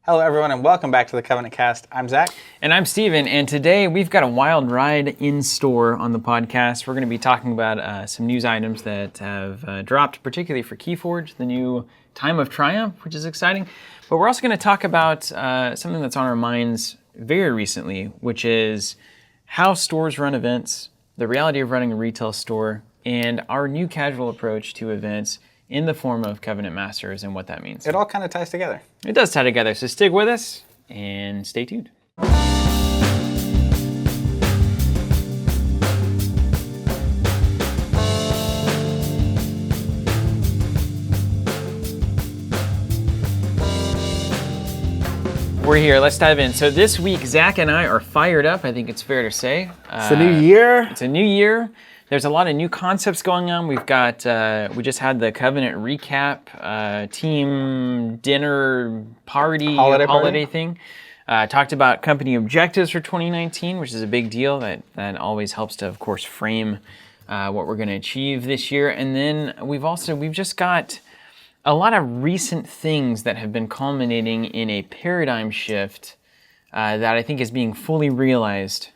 Hello, everyone, and welcome back to the Covenant Cast. I'm Zach. And I'm Steven, and today we've got a wild ride in store on the podcast. We're going to be talking about some news items that have dropped, particularly for Keyforge, the new Time of Triumph, which is exciting. But we're also going to talk about something that's on our minds very recently, which is how stores run events, the reality of running a retail store, and our new casual approach to events in the form of Covenant Masters and what that means. It all kind of ties together. It does tie together, so stick with us and stay tuned. We're here, let's dive in. So this week, Zach and I are fired up, I think it's fair to say. It's a new year. It's a new year. There's a lot of new concepts going on. We've got, we just had the Covenant recap, team dinner party, holiday thing. Talked about company objectives for 2019, which is a big deal. That always helps to, of course, frame what we're going to achieve this year. And then we've just got a lot of recent things that have been culminating in a paradigm shift that I think is being fully realized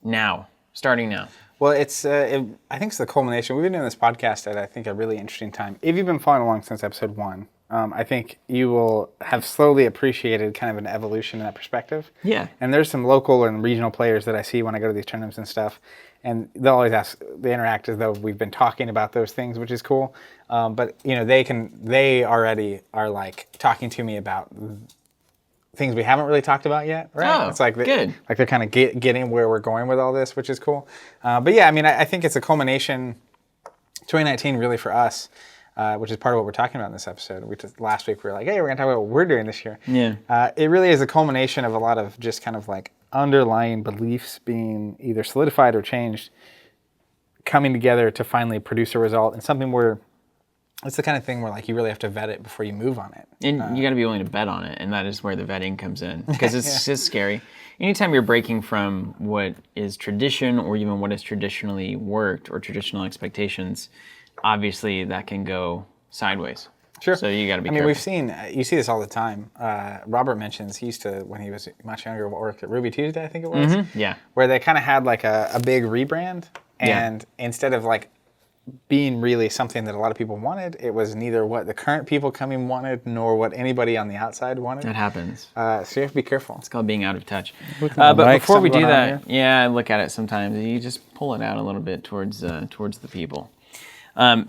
now, starting now. Well, I think it's the culmination. We've been doing this podcast at, I think, a really interesting time. If you've been following along since episode 1, I think you will have slowly appreciated kind of an evolution in that perspective. Yeah. And there's some local and regional players that I see when I go to these tournaments and stuff, and they'll always they interact as though we've been talking about those things, which is cool. But you know, they already are like talking to me about things we haven't really talked about yet, right? Oh, it's like good. Like they're kind of getting where we're going with all this, which is cool. But yeah, I mean, I think it's a culmination, 2019 really for us, which is part of what we're talking about in this episode. Last week we were like, hey, we're going to talk about what we're doing this year. Yeah. It really is a culmination of a lot of just kind of like underlying beliefs being either solidified or changed, coming together to finally produce a result and something where it's the kind of thing where like you really have to vet it before you move on it. And you got to be willing to bet on it, and that is where the vetting comes in, because it's just scary. Anytime you're breaking from what is tradition or even what has traditionally worked or traditional expectations, obviously that can go sideways. Sure. So you got to be careful. We've You see this all the time. Robert mentions he used to, when he was much younger, work at Ruby Tuesday, I think it was. Mm-hmm. Yeah. Where they kind of had like a big rebrand, and instead of like being really something that a lot of people wanted, it was neither what the current people coming wanted nor what anybody on the outside wanted. That happens. So you have to be careful. It's called being out of touch. But before we do that, I look at it sometimes. You just pull it out a little bit towards the people.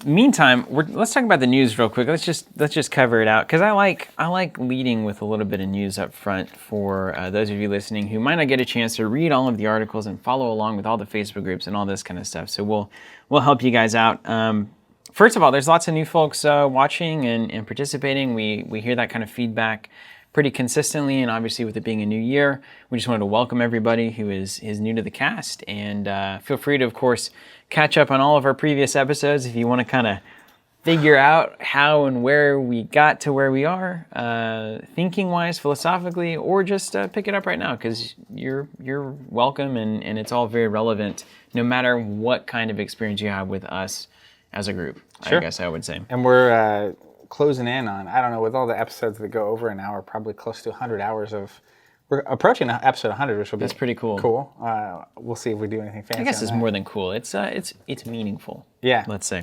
Meantime, let's talk about the news real quick. Let's just cover it out, because I like leading with a little bit of news up front for those of you listening who might not get a chance to read all of the articles and follow along with all the Facebook groups and all this kind of stuff. So we'll help you guys out. First of all, there's lots of new folks watching and participating. We hear that kind of feedback pretty consistently, and obviously with it being a new year, we just wanted to welcome everybody who is new to the cast, and feel free to, of course, catch up on all of our previous episodes if you want to kind of figure out how and where we got to where we are, thinking-wise, philosophically, or just pick it up right now, because you're welcome, and it's all very relevant, no matter what kind of experience you have with us as a group, sure. I guess I would say. And we're closing in on, I don't know, with all the episodes that go over an hour, probably close to 100 hours of, we're approaching episode 100, which will be... That's pretty cool. Cool. We'll see if we do anything fancy. I guess it's more than cool. It's meaningful. Yeah. Let's say.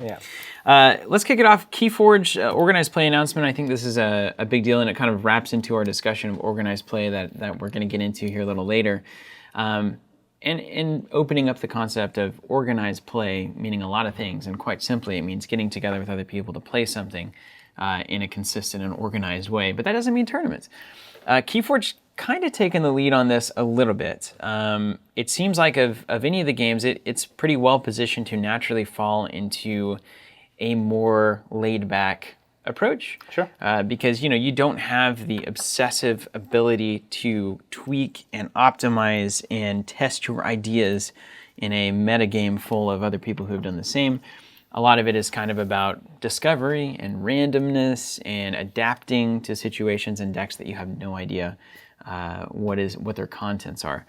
Yeah. Let's kick it off. Keyforge organized play announcement. I think this is a big deal, and it kind of wraps into our discussion of organized play that we're going to get into here a little later. And opening up the concept of organized play, meaning a lot of things, and quite simply, it means getting together with other people to play something in a consistent and organized way. But that doesn't mean tournaments. Keyforge kind of taken the lead on this a little bit. It seems like of any of the games, it's pretty well positioned to naturally fall into a more laid-back approach. Sure. Because you don't have the obsessive ability to tweak and optimize and test your ideas in a metagame full of other people who have done the same. A lot of it is kind of about discovery and randomness and adapting to situations and decks that you have no idea what their contents are.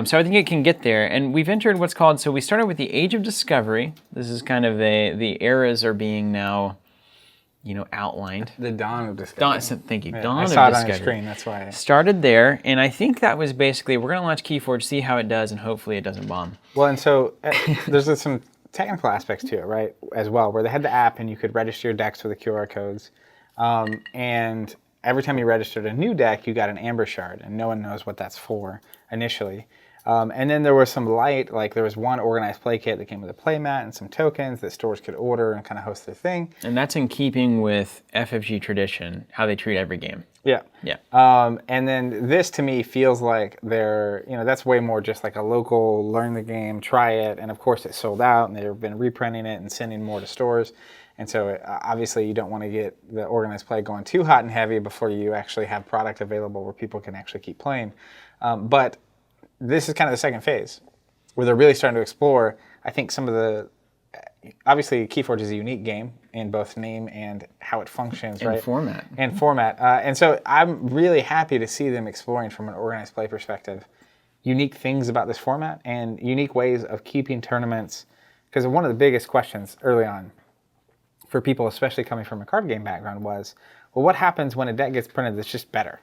So I think it can get there. And we've entered what's called, so we started with the Age of Discovery. This is kind of the eras are being now outlined. The dawn of discovery. Thank you. Yeah, Dawn I of saw it discovery. on your screen. That's why. Started there, and I think that was basically, we're going to launch Keyforge, see how it does, and hopefully it doesn't bomb. Well, and so there's some technical aspects to it, right, as well, where they had the app and you could register your decks with the QR codes. And every time you registered a new deck, you got an Amber Shard, and no one knows what that's for initially. And then there was some light, like there was one organized play kit that came with a play mat and some tokens that stores could order and kind of host their thing. And that's in keeping with FFG tradition, how they treat every game. Yeah. Yeah. And then this to me feels like that's way more just like a local learn the game, try it. And of course it sold out and they've been reprinting it and sending more to stores. And so obviously you don't want to get the organized play going too hot and heavy before you actually have product available where people can actually keep playing. But this is kind of the second phase where they're really starting to explore, I think, some of the, obviously Keyforge is a unique game in both name and how it functions, right? Format. And format. And so I'm really happy to see them exploring from an organized play perspective unique things about this format and unique ways of keeping tournaments. Because one of the biggest questions early on for people, especially coming from a card game background, was, well, what happens when a deck gets printed that's just better?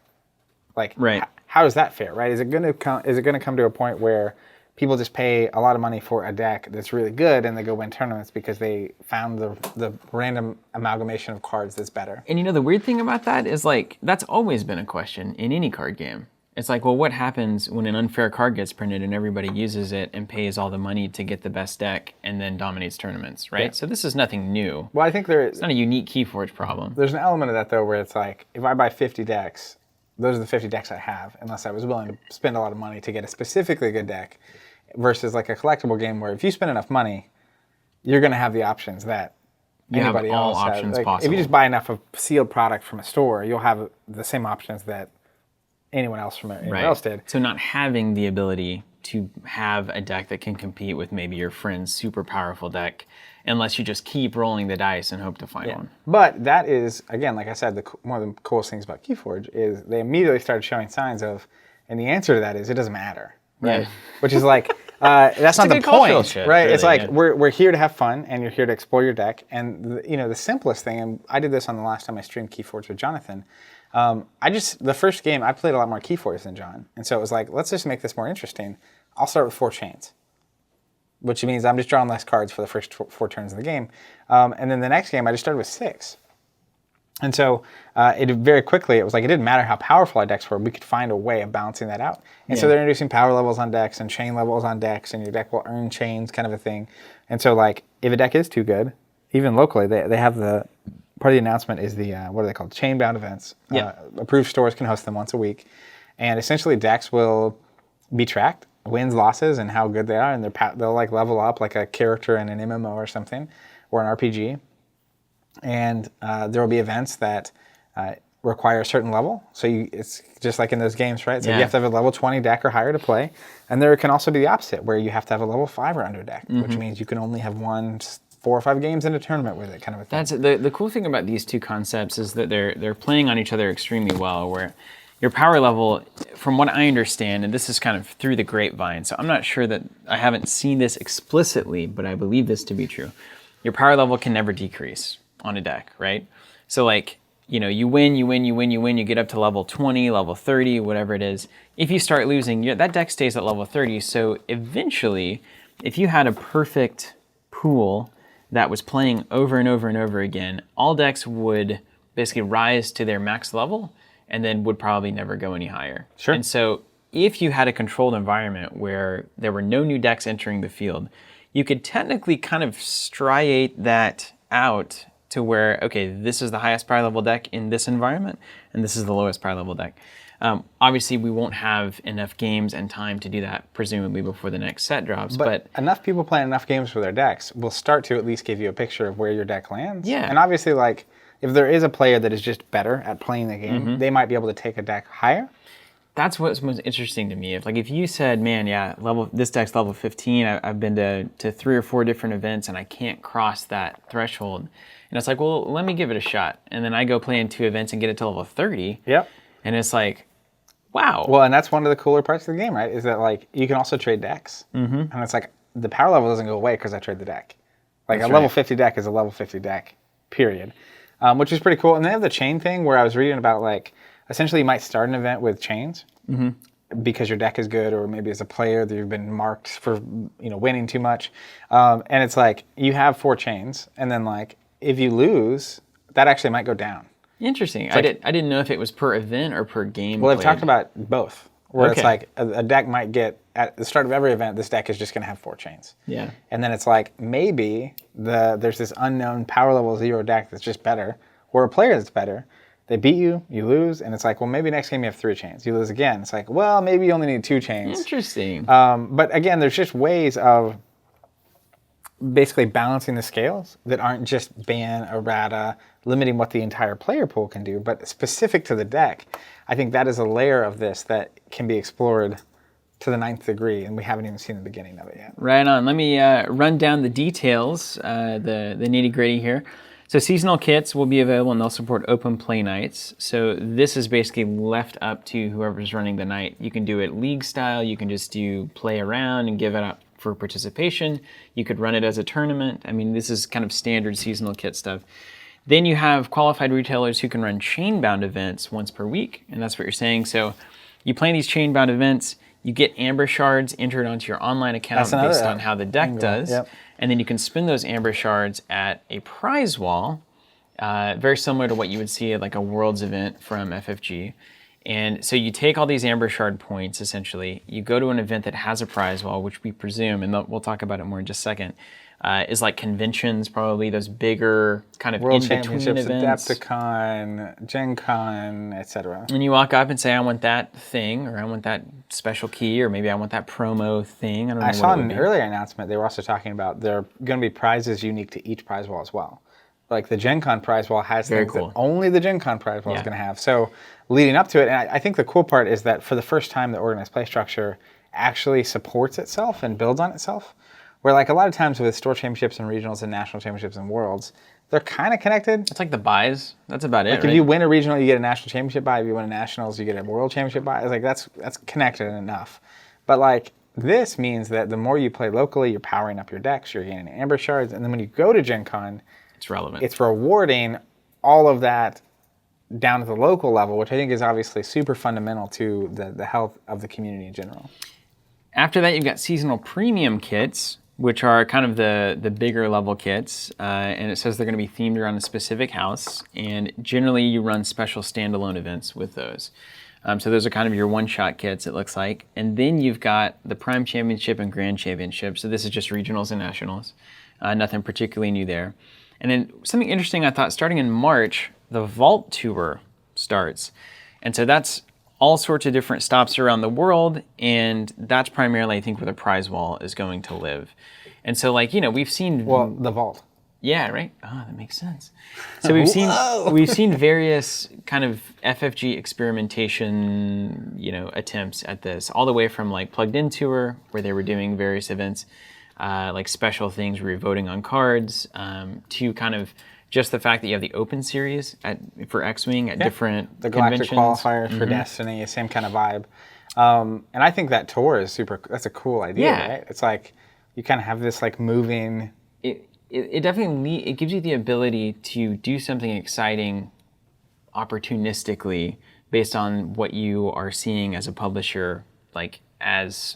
Like, right. How is that fair, right? Is it going to come to a point where people just pay a lot of money for a deck that's really good and they go win tournaments because they found the random amalgamation of cards that's better? And the weird thing about that is, like, that's always been a question in any card game. It's like, well, what happens when an unfair card gets printed and everybody uses it and pays all the money to get the best deck and then dominates tournaments, right? Yeah. So this is nothing new. Well, I think it's not a unique Keyforge problem. There's an element of that, though, where it's like, if I buy 50 decks, those are the 50 decks I have, unless I was willing to spend a lot of money to get a specifically good deck, versus like a collectible game where if you spend enough money, you're going to have the options that anybody else has. Options like, possible. If you just buy enough of sealed product from a store, you'll have the same options that anyone else from anywhere else did. So not having the ability to have a deck that can compete with maybe your friend's super powerful deck, unless you just keep rolling the dice and hope to find one. But that is, again, like I said, one of the coolest things about Keyforge is they immediately started showing signs of, and the answer to that is it doesn't matter, right? Yeah. Which is like, that's not the point, shift, right? Really, it's like, we're here to have fun, and you're here to explore your deck. And the simplest thing, and I did this on the last time I streamed Keyforge with Jonathan, the first game, I played a lot more Keyforge than John. And so it was like, let's just make this more interesting. I'll start with 4 chains, which means I'm just drawing less cards for the first 4 turns of the game. And then the next game, I just started with 6. And so it very quickly, it was like, it didn't matter how powerful our decks were, we could find a way of balancing that out. And so they're introducing power levels on decks and chain levels on decks, and your deck will earn chains, kind of a thing. And so like, if a deck is too good, even locally, they have part of the announcement is the, what are they called? Chain-bound events. Approved stores can host them once a week. And essentially decks will be tracked, wins, losses, and how good they are, and they'll like level up like a character in an MMO or something, or an RPG. And there will be events that require a certain level. So it's just like in those games, right? So you have to have a level 20 deck or higher to play. And there can also be the opposite, where you have to have a level 5 or under deck, which means you can only have won 4 or 5 games in a tournament with it, kind of a thing. That's the cool thing about these two concepts is that they're playing on each other extremely well, where your power level, from what I understand, and this is kind of through the grapevine, so I'm not sure that I haven't seen this explicitly, but I believe this to be true. Your power level can never decrease on a deck, right? So like, you win, you get up to level 20, level 30, whatever it is. If you start losing, that deck stays at level 30, so eventually, if you had a perfect pool that was playing over and over and over again, all decks would basically rise to their max level and then would probably never go any higher. Sure. And so if you had a controlled environment where there were no new decks entering the field, you could technically kind of striate that out to where, okay, this is the highest power level deck in this environment, and this is the lowest power level deck. Obviously, we won't have enough games and time to do that, presumably before the next set drops. But enough people playing enough games for their decks will start to at least give you a picture of where your deck lands. Yeah. And obviously, like, if there is a player that is just better at playing the game, they might be able to take a deck higher. That's what's most interesting to me. If you said, man, this deck's level 15, I've been to 3 or 4 different events and I can't cross that threshold. And it's like, well, let me give it a shot. And then I go play in 2 events and get it to level 30. Yep. And it's like, wow. Well, and that's one of the cooler parts of the game, right? Is that like you can also trade decks. And it's like the power level doesn't go away because I trade the deck. Like level 50 deck is a level 50 deck, period. which is pretty cool. And they have the chain thing where I was reading about, like, essentially you might start an event with chains because your deck is good, or maybe as a player that you've been marked for, winning too much. And it's like you have 4 chains, and then like if you lose, that actually might go down. Interesting. I didn't know if it was per event or per game. Well, they've talked about both. Where it's Okay. like a deck might get, at the start of every event, this deck is just going to have 4 chains. Yeah. And then it's like, maybe there's this unknown power level 0 deck that's just better, or a player that's better. They beat you, you lose, and it's like, well, maybe next game you have 3 chains. You lose again. It's like, well, maybe you only need 2 chains. Interesting. But again, there's just ways of basically balancing the scales that aren't just ban, errata, limiting what the entire player pool can do, but specific to the deck. I think that is a layer of this that can be explored to the 9th degree, and we haven't even seen the beginning of it yet. Right on. Let me run down the details, the nitty gritty here. So seasonal kits will be available, and they'll support open play nights. So this is basically left up to whoever's running the night. You can do it league style. You can just do play around and give it up for participation. You could run it as a tournament. I mean, this is kind of standard seasonal kit stuff. Then you have qualified retailers who can run chain-bound events once per week, and that's what you're saying. So you play these chain-bound events, you get amber shards entered onto your online account based on how the deck does, and then you can spin those amber shards at a prize wall, very similar to what you would see at like a Worlds event from FFG. And so you take all these amber shard points, essentially, you go to an event that has a prize wall, which we presume, and we'll talk about it more in just a second, is like conventions, probably those bigger kind of World in-between Championships, events. Adepticon, Gen Con, etc. And you walk up and say, I want that thing, or I want that special key, or maybe I want that promo thing. I don't know. I saw an earlier announcement, they were also talking about there are going to be prizes unique to each prize wall as well. Like the Gen Con prize wall has things that only the Gen Con prize wall is going to have. So leading up to it, and I think the cool part is that for the first time, the organized play structure actually supports itself and builds on itself. Where like a lot of times with store championships and regionals and national championships and worlds, they're kind of connected. It's like the buys. That's about it, Like right? if you win a regional, you get a national championship buy. If you win a nationals, you get a world championship buy. It's like that's connected enough. But like this means that the more you play locally, you're powering up your decks, you're gaining amber shards, and then when you go to Gen Con, it's relevant. It's rewarding all of that down at the local level, which I think is obviously super fundamental to the health of the community in general. After that, you've got seasonal premium kits, which are kind of the bigger level kits, and it says they're going to be themed around a specific house, and generally you run special standalone events with those. So those are kind of your one-shot kits, it looks like. And then you've got the Prime Championship and Grand Championship, so this is just regionals and nationals. Nothing particularly new there. And then something interesting I thought, starting in March, the Vault Tour starts. And so that's all sorts of different stops around the world, and that's primarily, I think, where the prize wall is going to live. And so, like, we've seen... Well, the vault. Yeah, right? Oh, that makes sense. So we've seen various kind of FFG experimentation, attempts at this, all the way from, like, Plugged In Tour, where they were doing various events, like special things where you're voting on cards, to kind of just the fact that you have the open series for X-Wing at different the Galactic conventions. Qualifiers for Destiny, same kind of vibe. And I think that tour is that's a cool idea, right? It's like you kind of have this like moving... It definitely it gives you the ability to do something exciting opportunistically based on what you are seeing as a publisher, like as...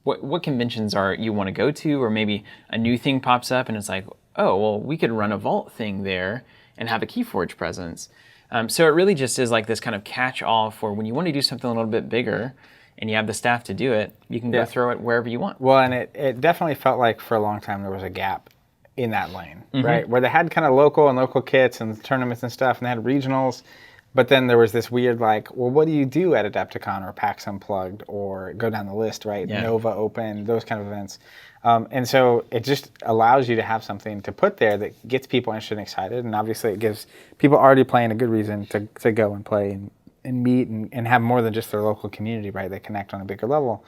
What conventions you want to go to, or maybe a new thing pops up and it's like, oh, well, we could run a vault thing there and have a Keyforge presence. So it really just is like this kind of catch-all for when you want to do something a little bit bigger and you have the staff to do it, you can go throw it wherever you want. Well, and it definitely felt like for a long time there was a gap in that lane, right? Where they had kind of local kits and tournaments and stuff, and they had regionals. But then there was this weird like, well, what do you do at Adepticon or PAX Unplugged or go down the list, right? Yeah. Nova Open, those kind of events. And so it just allows you to have something to put there that gets people interested and excited. And obviously it gives people already playing a good reason to go and play and meet and have more than just their local community, right? They connect on a bigger level.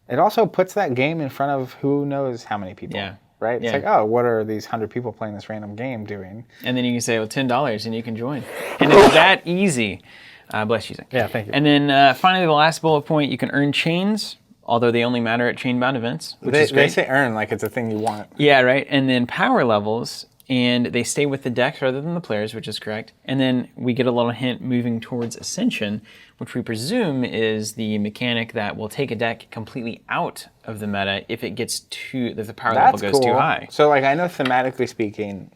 It also puts that game in front of who knows how many people. Yeah. Right? It's like, oh, what are these 100 people playing this random game doing? And then you can say, well, $10 and you can join. And it's that easy. Bless you, Zach. Yeah, thank you. And then finally, the last bullet point, you can earn chains, although they only matter at chain-bound events, which is great. They say earn like it's a thing you want. Yeah, right. And then power levels, and they stay with the decks rather than the players, which is correct. And then we get a little hint moving towards Ascension, which we presume is the mechanic that will take a deck completely out of the meta if it gets if the power level goes too high. So like I know thematically speaking,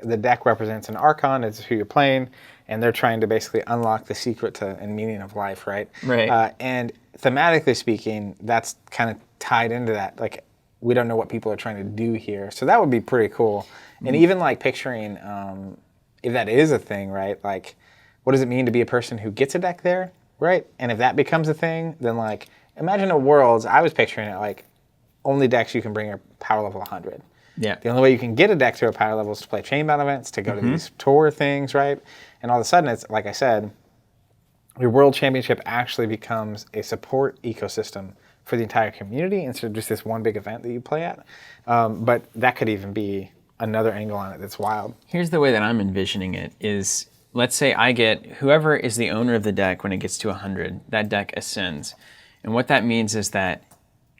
the deck represents an Archon, it's who you're playing, and they're trying to basically unlock the secret to and meaning of life, right? Right. And thematically speaking, that's kind of tied into that. Like we don't know what people are trying to do here, so that would be pretty cool. And even like picturing if that is a thing, right? Like, what does it mean to be a person who gets a deck there, right? And if that becomes a thing, then like, imagine a world, I was picturing it like, only decks you can bring are power level 100. Yeah. The only way you can get a deck to a power level is to play chainbound events, to go to these tour things, right? And all of a sudden, it's like I said, your world championship actually becomes a support ecosystem for the entire community instead of just this one big event that you play at. But that could even be another angle on it that's wild. Here's the way that I'm envisioning it is, let's say I get whoever is the owner of the deck when it gets to 100, that deck ascends. And what that means is that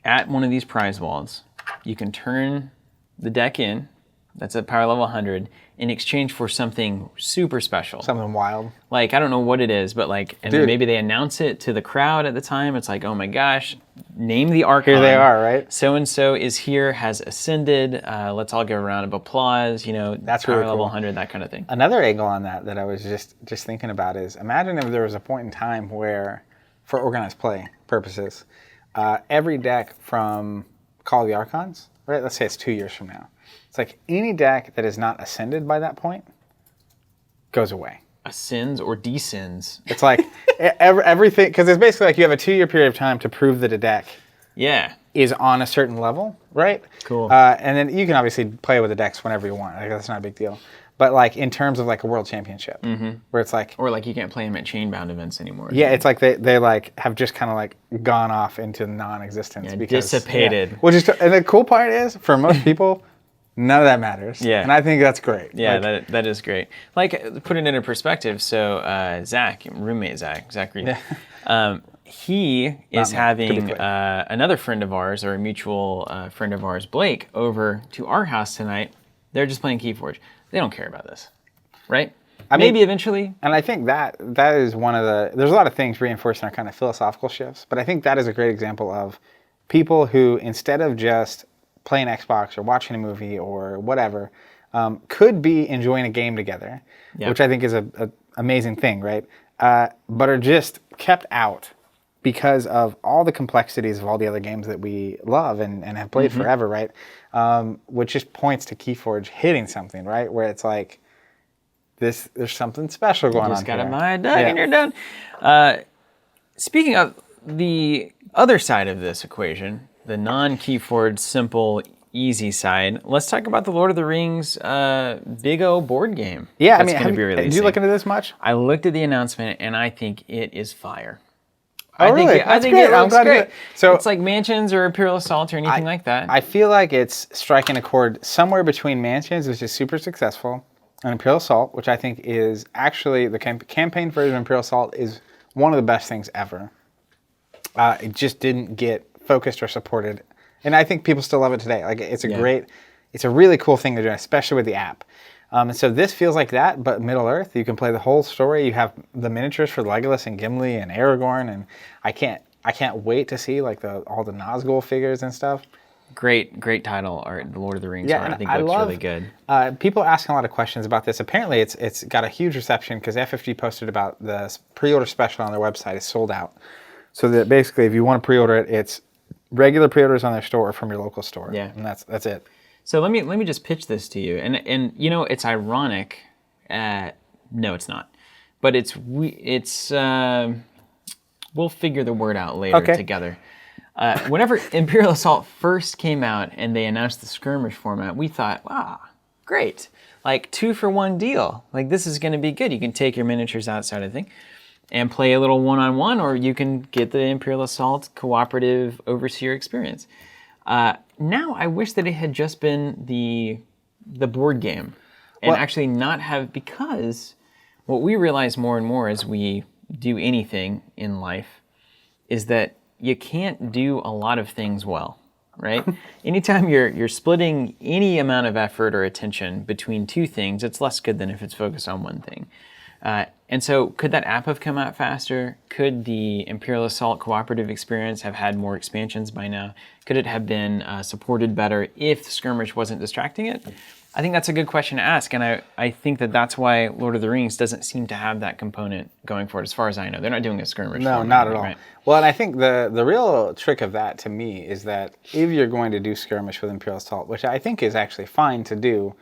at one of these prize walls, you can turn the deck in, that's at power level 100, in exchange for something super special. Something wild. Like, I don't know what it is, but like, and then maybe they announce it to the crowd at the time. It's like, oh my gosh, name the Archon. Here they are, right? So-and-so is here, has ascended. Let's all give a round of applause. You know, that's power really cool. level 100, that kind of thing. Another angle on that I was just thinking about is, imagine if there was a point in time where, for organized play purposes, every deck from Call of the Archons, right? Let's say it's 2 years from now. It's like any deck that is not ascended by that point goes away. Ascends or descends. It's like everything, because it's basically like you have a 2 year period of time to prove that a deck is on a certain level, right? Cool. And then you can obviously play with the decks whenever you want. Like, that's not a big deal. But like in terms of like a world championship, where it's like, or like you can't play them at chainbound events anymore. Yeah, it's like they like have just kind of like gone off into non-existence, because dissipated. Which is, and the cool part is, for most people, none of that matters. Yeah. And I think that's great. Yeah, like, that is great. Like, put it into perspective. So Zach Reed, he is having another friend of ours, or a mutual friend of ours, Blake, over to our house tonight. They're just playing Keyforge. They don't care about this, right? Maybe eventually. And I think that is one of the, there's a lot of things reinforcing our kind of philosophical shifts, but I think that is a great example of people who, instead of just playing Xbox or watching a movie or whatever, could be enjoying a game together, which I think is an amazing thing, right? But are just kept out because of all the complexities of all the other games that we love and have played forever, right? Which just points to Keyforge hitting something, right? Where it's like, there's something special going on here. You just gotta buy a deck and you're done. Speaking of the other side of this equation, the non-Keyforge, simple, easy side, let's talk about the Lord of the Rings Big O board game. Yeah, I mean, did you look into this much? I looked at the announcement and I think it is fire. Oh, really? I think it looks great. So it's like Mansions or Imperial Assault or anything like that. I feel like it's striking a chord somewhere between Mansions, which is super successful, and Imperial Assault, which I think is actually, the campaign version of Imperial Assault is one of the best things ever. It just didn't get focused or supported, and I think people still love it today. Like, it's it's a really cool thing to do, especially with the app. And so this feels like that, but Middle Earth. You can play the whole story. You have the miniatures for Legolas and Gimli and Aragorn, and I can't wait to see like all the Nazgul figures and stuff. Great title art, The Lord of the Rings art. I think it looks really good. People are asking a lot of questions about this. Apparently, it's got a huge reception because FFG posted about the pre-order special on their website is sold out. So that basically, if you want to pre-order it, it's regular pre-orders on their store or from your local store. Yeah, and that's it. So let me just pitch this to you, and you know, it's ironic. No, it's not, but it's we'll figure the word out later together. Whenever Imperial Assault first came out and they announced the skirmish format, we thought, wow, great, like 2-for-1 deal. Like, this is going to be good. You can take your miniatures outside of the thing and play a little one-on-one, or you can get the Imperial Assault cooperative overseer experience. Now I wish that it had just been the board game and actually not have, because what we realize more and more as we do anything in life is that you can't do a lot of things well. right? Anytime you're splitting any amount of effort or attention between two things, it's less good than if it's focused on one thing. And so could that app have come out faster? Could the Imperial Assault cooperative experience have had more expansions by now? Could it have been supported better if skirmish wasn't distracting it? I think that's a good question to ask, and I think that's why Lord of the Rings doesn't seem to have that component going for it, as far as I know. They're not doing a skirmish. No, not at all. Right? Well, and I think the real trick of that to me is that if you're going to do skirmish with Imperial Assault, which I think is actually fine to do,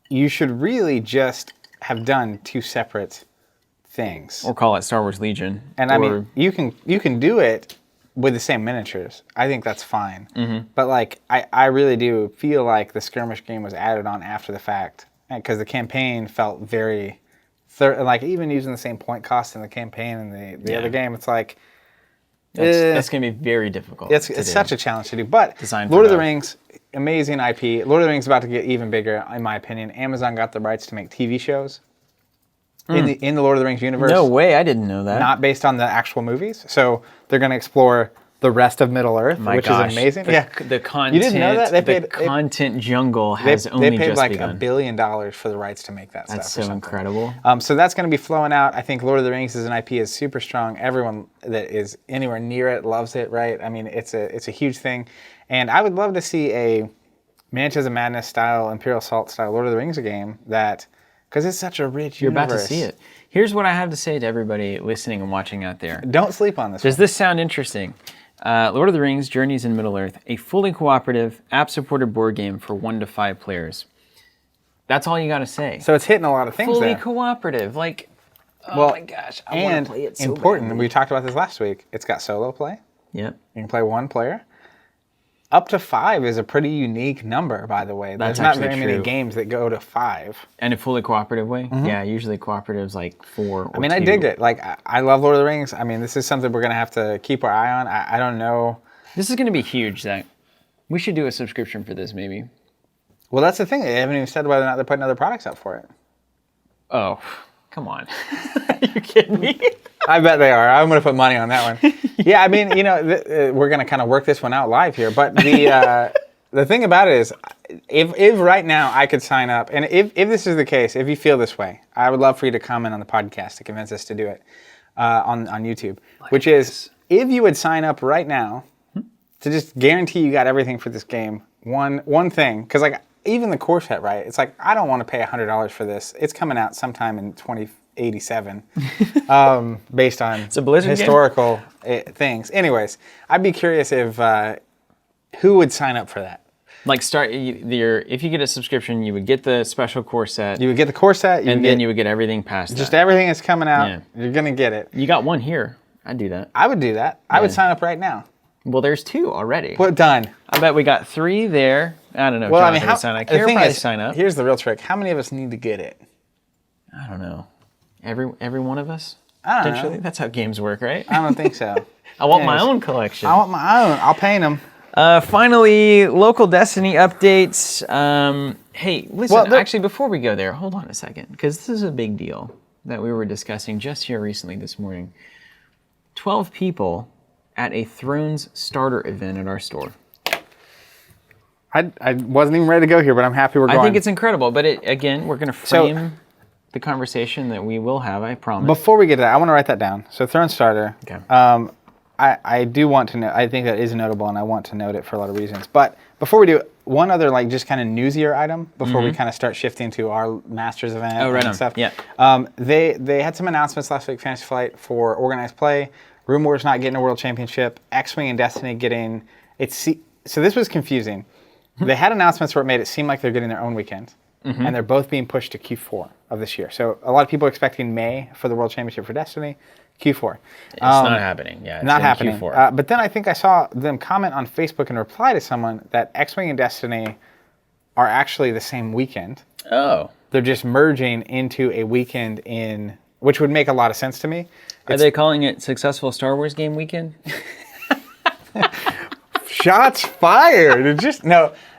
you should really just have done two separate things. Or call it Star Wars Legion. And I mean, you can do it with the same miniatures. I think that's fine. Mm-hmm. But like, I really do feel like the skirmish game was added on after the fact, because the campaign felt very, like even using the same point cost in the campaign and the other game, it's like that's going to be very difficult. It's such a challenge to do. But Lord of the Rings, amazing IP. Lord of the Rings is about to get even bigger, in my opinion. Amazon got the rights to make TV shows in the Lord of the Rings universe. No way, I didn't know that. Not based on the actual movies. So they're going to explore the rest of Middle Earth, which is amazing. The content, you didn't know that? The content jungle has only just begun. They paid like $1 billion for the rights to make that stuff. That's so incredible. So that's going to be flowing out. I think Lord of the Rings as an IP is super strong. Everyone that is anywhere near it loves it, right? I mean, it's a huge thing. And I would love to see a Mansions of Madness style, Imperial Assault style Lord of the Rings game that, because it's such a rich universe. You're about to see it. Here's what I have to say to everybody listening and watching out there. Don't sleep on this. Does this sound interesting? Lord of the Rings, Journeys in Middle-earth, a fully cooperative, app-supported board game for 1 to 5 players. That's all you got to say. So it's hitting a lot of things fully there. cooperative. Like, oh my gosh, I want to play it so important, badly. we talked about this last week, it's got solo play. Yep. You can play 1 player. Up to 5 is a pretty unique number, by the way. There's not very many games that go to 5. And a fully cooperative way? Mm-hmm. Yeah, usually cooperative's like 4 or I mean, 2. I digged it. Like, I love Lord of the Rings. I mean, this is something we're going to have to keep our eye on. I don't know. This is going to be huge, Zach. We should do a subscription for this, maybe. Well, that's the thing. They haven't even said whether or not they're putting other products out for it. Oh, come on. Are you kidding me? I bet they are. I'm going to put money on that one. Yeah, I mean, we're going to kind of work this one out live here. But the thing about it is, if right now I could sign up, and if this is the case, if you feel this way, I would love for you to comment on the podcast to convince us to do it on YouTube. Which is, if you would sign up right now to just guarantee you got everything for this game, one thing, because like even the core set, right? It's like, I don't want to pay $100 for this. It's coming out sometime in 2087, based on historical things. Anyways, I'd be curious if who would sign up for that. Like if you get a subscription, you would get the special core set. You would get the core set, and then you would get everything past that. Just everything that's coming out. Yeah. You're gonna get it. You got 1 here. I'd do that. I would do that. Yeah. I would sign up right now. Well, there's 2 already. Well, done. I bet we got 3 there. I don't know. Well, I mean, sign up. Kara probably sign up. Here's the real trick. How many of us need to get it? I don't know. Every one of us? I don't know. That's how games work, right? I don't think so. I want my own collection. I want my own. I'll paint them. Finally, local Destiny updates. Hey, listen, actually, before we go there, hold on a second, because this is a big deal that we were discussing just here recently this morning. 12 people at a Thrones starter event at our store. I wasn't even ready to go here, but I'm happy we're going. I think it's incredible, but again, we're going to frame the conversation that we will have, I promise. Before we get to that, I want to write that down. So Thrones starter. Okay. I do want to know, I think that is notable, and I want to note it for a lot of reasons. But before we do, one other like just kind of newsier item before we kind of start shifting to our Masters event and stuff. Yeah. They had some announcements last week, Fantasy Flight, for organized play. Rune Wars not getting a world championship. X-Wing and Destiny getting so this was confusing. They had announcements where it made it seem like they're getting their own weekend, and they're both being pushed to Q4 of this year. So a lot of people are expecting May for the world championship for Destiny. Q4. It's not happening. Yeah, it's not happening. Q4. But then I think I saw them comment on Facebook and reply to someone that X-Wing and Destiny are actually the same weekend. Oh. They're just merging into a weekend which would make a lot of sense to me. Are they calling it Successful Star Wars Game Weekend? Shots fired.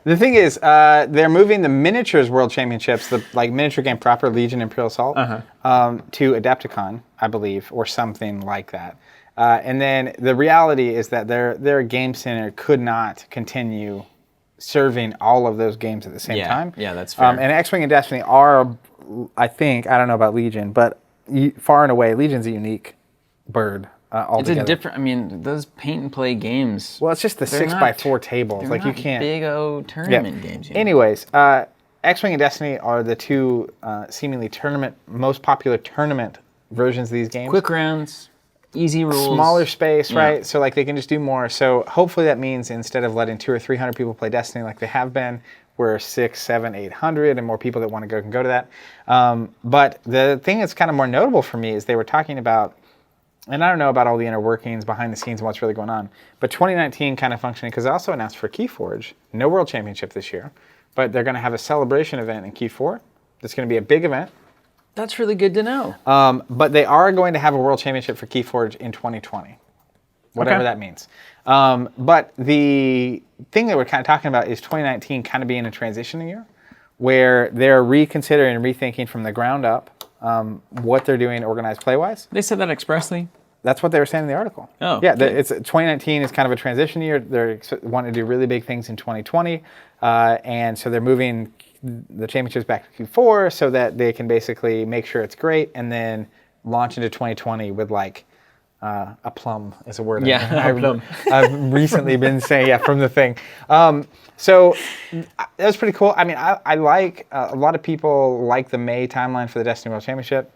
The thing is, they're moving the miniatures world championships, the like miniature game proper, Legion, Imperial Assault, to Adepticon, I believe, or something like that. And then the reality is that their game center could not continue serving all of those games at the same time. Yeah, that's fair. And X-Wing and Destiny are, I think, I don't know about Legion, but far and away, Legion's a unique bird altogether. It's a different. I mean, those paint and play games. Well, it's just the 6x4 tables. They're Like not you can't. big old tournament games. Anyways, X-Wing and Destiny are the two seemingly most popular tournament versions of these games. Quick rounds, easy rules, Smaller space, right? So like they can just do more. So hopefully that means instead of letting 200 or 300 people play Destiny like they have been, we're 600, 700, 800, and more people that want to go can go to that. But the thing that's kind of more notable for me is they were talking about, and I don't know about all the inner workings behind the scenes and what's really going on, but 2019 kind of functioning, because they also announced for Keyforge, no World Championship this year, but they're going to have a celebration event in Q4. That's going to be a big event. That's really good to know. But they are going to have a World Championship for Keyforge in 2020, whatever that means. But the thing that we're kind of talking about is 2019 kind of being a transition year, where they're reconsidering and rethinking from the ground up what they're doing organized play-wise. They said that expressly. That's what they were saying in the article. Oh, yeah. okay. It's 2019 is kind of a transition year. They're wanting to do really big things in 2020, and so they're moving the championships back to Q4 so that they can basically make sure it's great and then launch into 2020 with like a plum is a word. Yeah, plum. I've recently been saying from the thing. So that was pretty cool. I mean, I like a lot of people like the May timeline for the Destiny World Championship.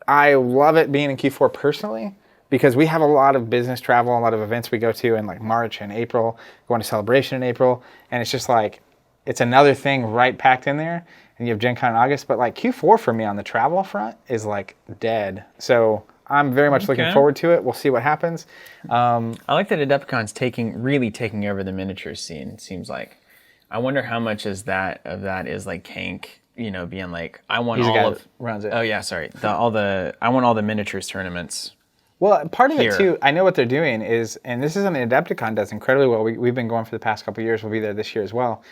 I love it being in Q4 personally, because we have a lot of business travel, a lot of events we go to in like March and April, going to Celebration in April, and it's just like, it's another thing right packed in there, and you have Gen Con in August, but like Q4 for me on the travel front is like dead. So I'm very much looking forward to it. We'll see what happens. I like that Adepticon's really taking over the miniatures scene, it seems like. I wonder how much of that is like Kank, being like, I want runs it. Oh yeah, sorry. I want all the miniatures tournaments. Well, part of it too, I know what they're doing is, and this is something Adepticon does incredibly well. We've been going for the past couple of years. We'll be there this year as well.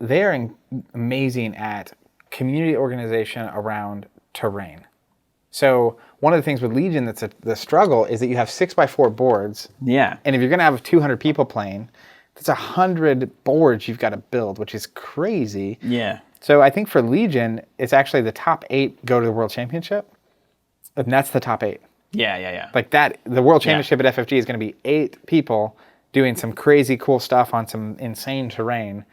They are amazing at community organization around terrain. So one of the things with Legion that's the struggle is that you have 6x4 boards. Yeah. And if you're going to have 200 people playing, that's 100 boards you've got to build, which is crazy. Yeah. So I think for Legion, it's actually the top 8 go to the World Championship, and that's the top 8. Yeah. Like that, the World Championship at FFG is going to be 8 people doing some crazy cool stuff on some insane terrain,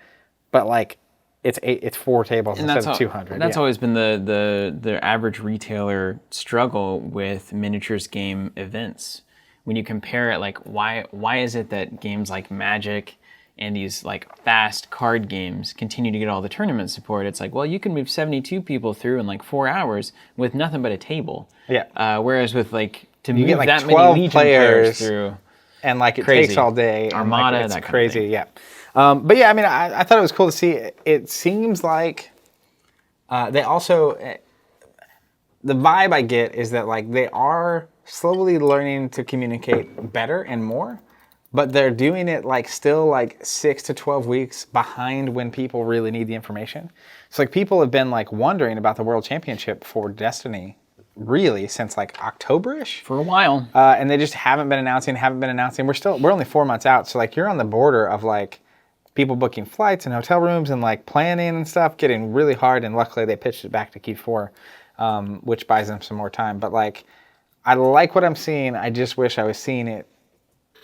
but like it's 4 tables instead of 200. That's always been the average retailer struggle with miniatures game events. When you compare it, like why is it that games like Magic and these like fast card games continue to get all the tournament support? It's like, well, you can move 72 people through in like 4 hours with nothing but a table. Yeah. Whereas with like you move get like that 12 many Legion players through, and like it crazy. takes all day. Armada, and like, it's that kind crazy. of thing. Yeah. But yeah, I mean, I thought it was cool to see. It seems like they also the vibe I get is that like they are slowly learning to communicate better and more, but they're doing it like still like 6 to 12 weeks behind when people really need the information. So like people have been like wondering about the World Championship for Destiny really since like October-ish. For a while. And they just haven't been announcing. We're only 4 months out. So like you're on the border of like people booking flights and hotel rooms and like planning and stuff getting really hard. And luckily they pitched it back to Q4, which buys them some more time. But like, I like what I'm seeing. I just wish I was seeing it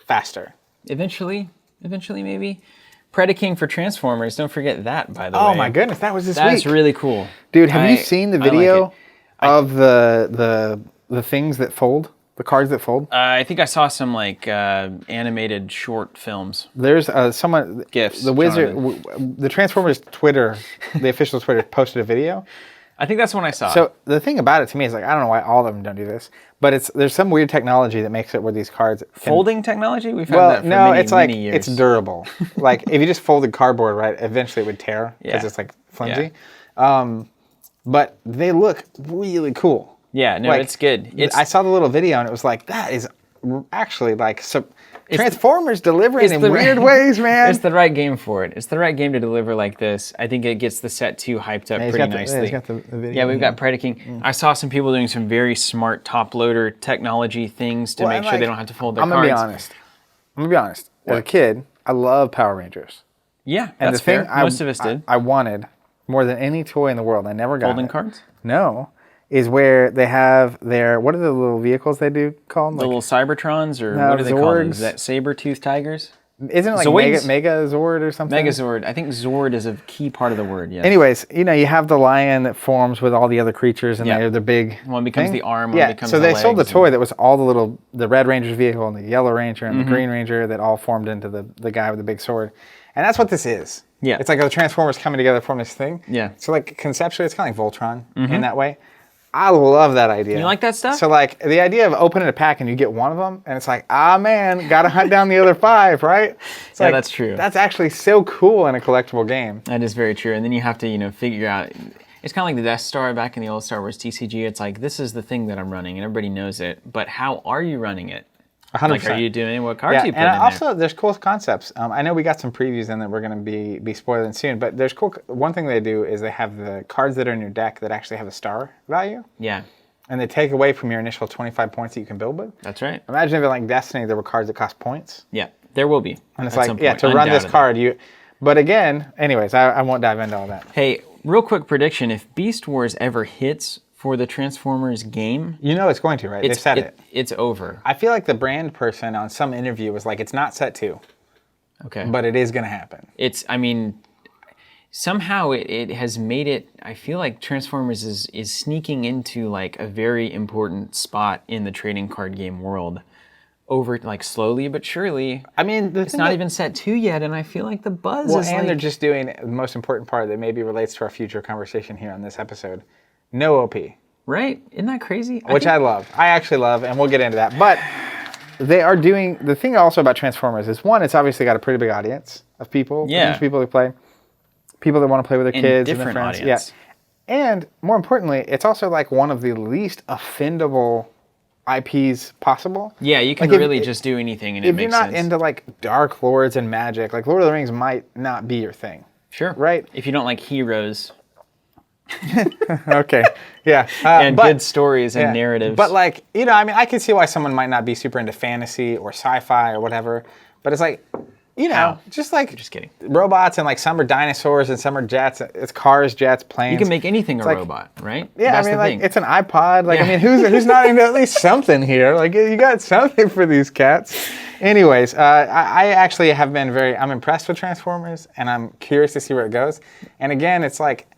faster. Eventually maybe. Predaking for Transformers, don't forget that, by the way. Oh my goodness, that was this week. That's really cool. Dude, have you seen the video like of the things that fold? The cards that fold? I think I saw some like animated short films. There's someone, GIFs. the wizard, the Transformers Twitter, the official Twitter posted a video. I think that's when I saw it. So the thing about it to me is like, I don't know why all of them don't do this, but there's some weird technology that makes it where these cards folding technology? We've had that for many years. It's durable. Like if you just folded cardboard, right, eventually it would tear because it's like flimsy. Yeah. But they look really cool. Yeah, no, like, it's good. I saw the little video and it was like, that is actually like Transformers delivering in weird ways, man. It's the right game for it. It's the right game to deliver like this. I think it gets the set 2 hyped up pretty nicely. He's got the video. Yeah, we've got Predaking. I saw some people doing some very smart top loader technology things to make sure they don't have to fold their cards. I'm gonna be honest. As a kid, I love Power Rangers. Yeah, and that's fair. Most of us did. I wanted more than any toy in the world. I never got folding cards. No. Is where they have their, what are the little vehicles they do called? The little Cybertrons, or what do they call them? Is that saber-toothed tigers? Isn't it like Megazord or something? Megazord. I think Zord is a key part of the word, yes. Anyways, you have the lion that forms with all the other creatures, and they're the big one becomes the arm, one becomes so the they sold the toy that was all the Red Ranger's vehicle, and the Yellow Ranger, and the Green Ranger that all formed into the guy with the big sword. And that's what this is. Yeah. It's like the Transformers coming together to form this thing. Yeah. So like conceptually, it's kind of like Voltron in that way. I love that idea. You like that stuff? So like the idea of opening a pack and you get one of them, and it's like, man, gotta hunt down the other 5, right? It's yeah, like, that's true. That's actually so cool in a collectible game. That is very true. And then you have to, figure out. It's kind of like the Death Star back in the old Star Wars TCG. It's like, this is the thing that I'm running, and everybody knows it. But how are you running it? 100%. Like, are you doing what cards you put in and also there? there's cool concepts. I know we got some previews in that we're going to be spoiling soon, but there's cool. One thing they do is they have the cards that are in your deck that actually have a star value. Yeah. And they take away from your initial 25 points that you can build with. That's right. Imagine if in like Destiny there were cards that cost points. Yeah, there will be. And it's like, to run this card, But again, anyways, I won't dive into all that. Hey, real quick prediction: if Beast Wars ever hits for the Transformers game, it's going to, right? They said it. It's over. I feel like the brand person on some interview was like, it's not set 2. Okay. But it is going to happen. Somehow it has made it, I feel like Transformers is sneaking into like a very important spot in the trading card game world, over like slowly but surely. It's not even set 2 yet, and I feel like the buzz is they're just doing the most important part that maybe relates to our future conversation here on this episode. No OP. Right? Isn't that crazy? I love. I actually love, and we'll get into that. But they are doing, the thing also about Transformers is, one, it's obviously got a pretty big audience of people. Yeah. People who play. People that want to play with their kids and their different friends. Audience. Yeah. And more importantly, it's also like one of the least offendable IPs possible. Yeah, you can really just do anything and it makes sense. If you're not into like Dark Lords and magic, like Lord of the Rings might not be your thing. Sure. Right? If you don't like heroes. Okay. Yeah. And good stories and narratives. But like, I can see why someone might not be super into fantasy or sci-fi or whatever. But it's like, just like kidding. Robots, and like some are dinosaurs and some are jets. It's cars, jets, planes. You can make anything a robot, right? Yeah, that's the thing. It's an iPod. Like, who's not into at least something here? Like, you got something for these cats. Anyways, I actually have been I'm impressed with Transformers, and I'm curious to see where it goes. And again, it's like,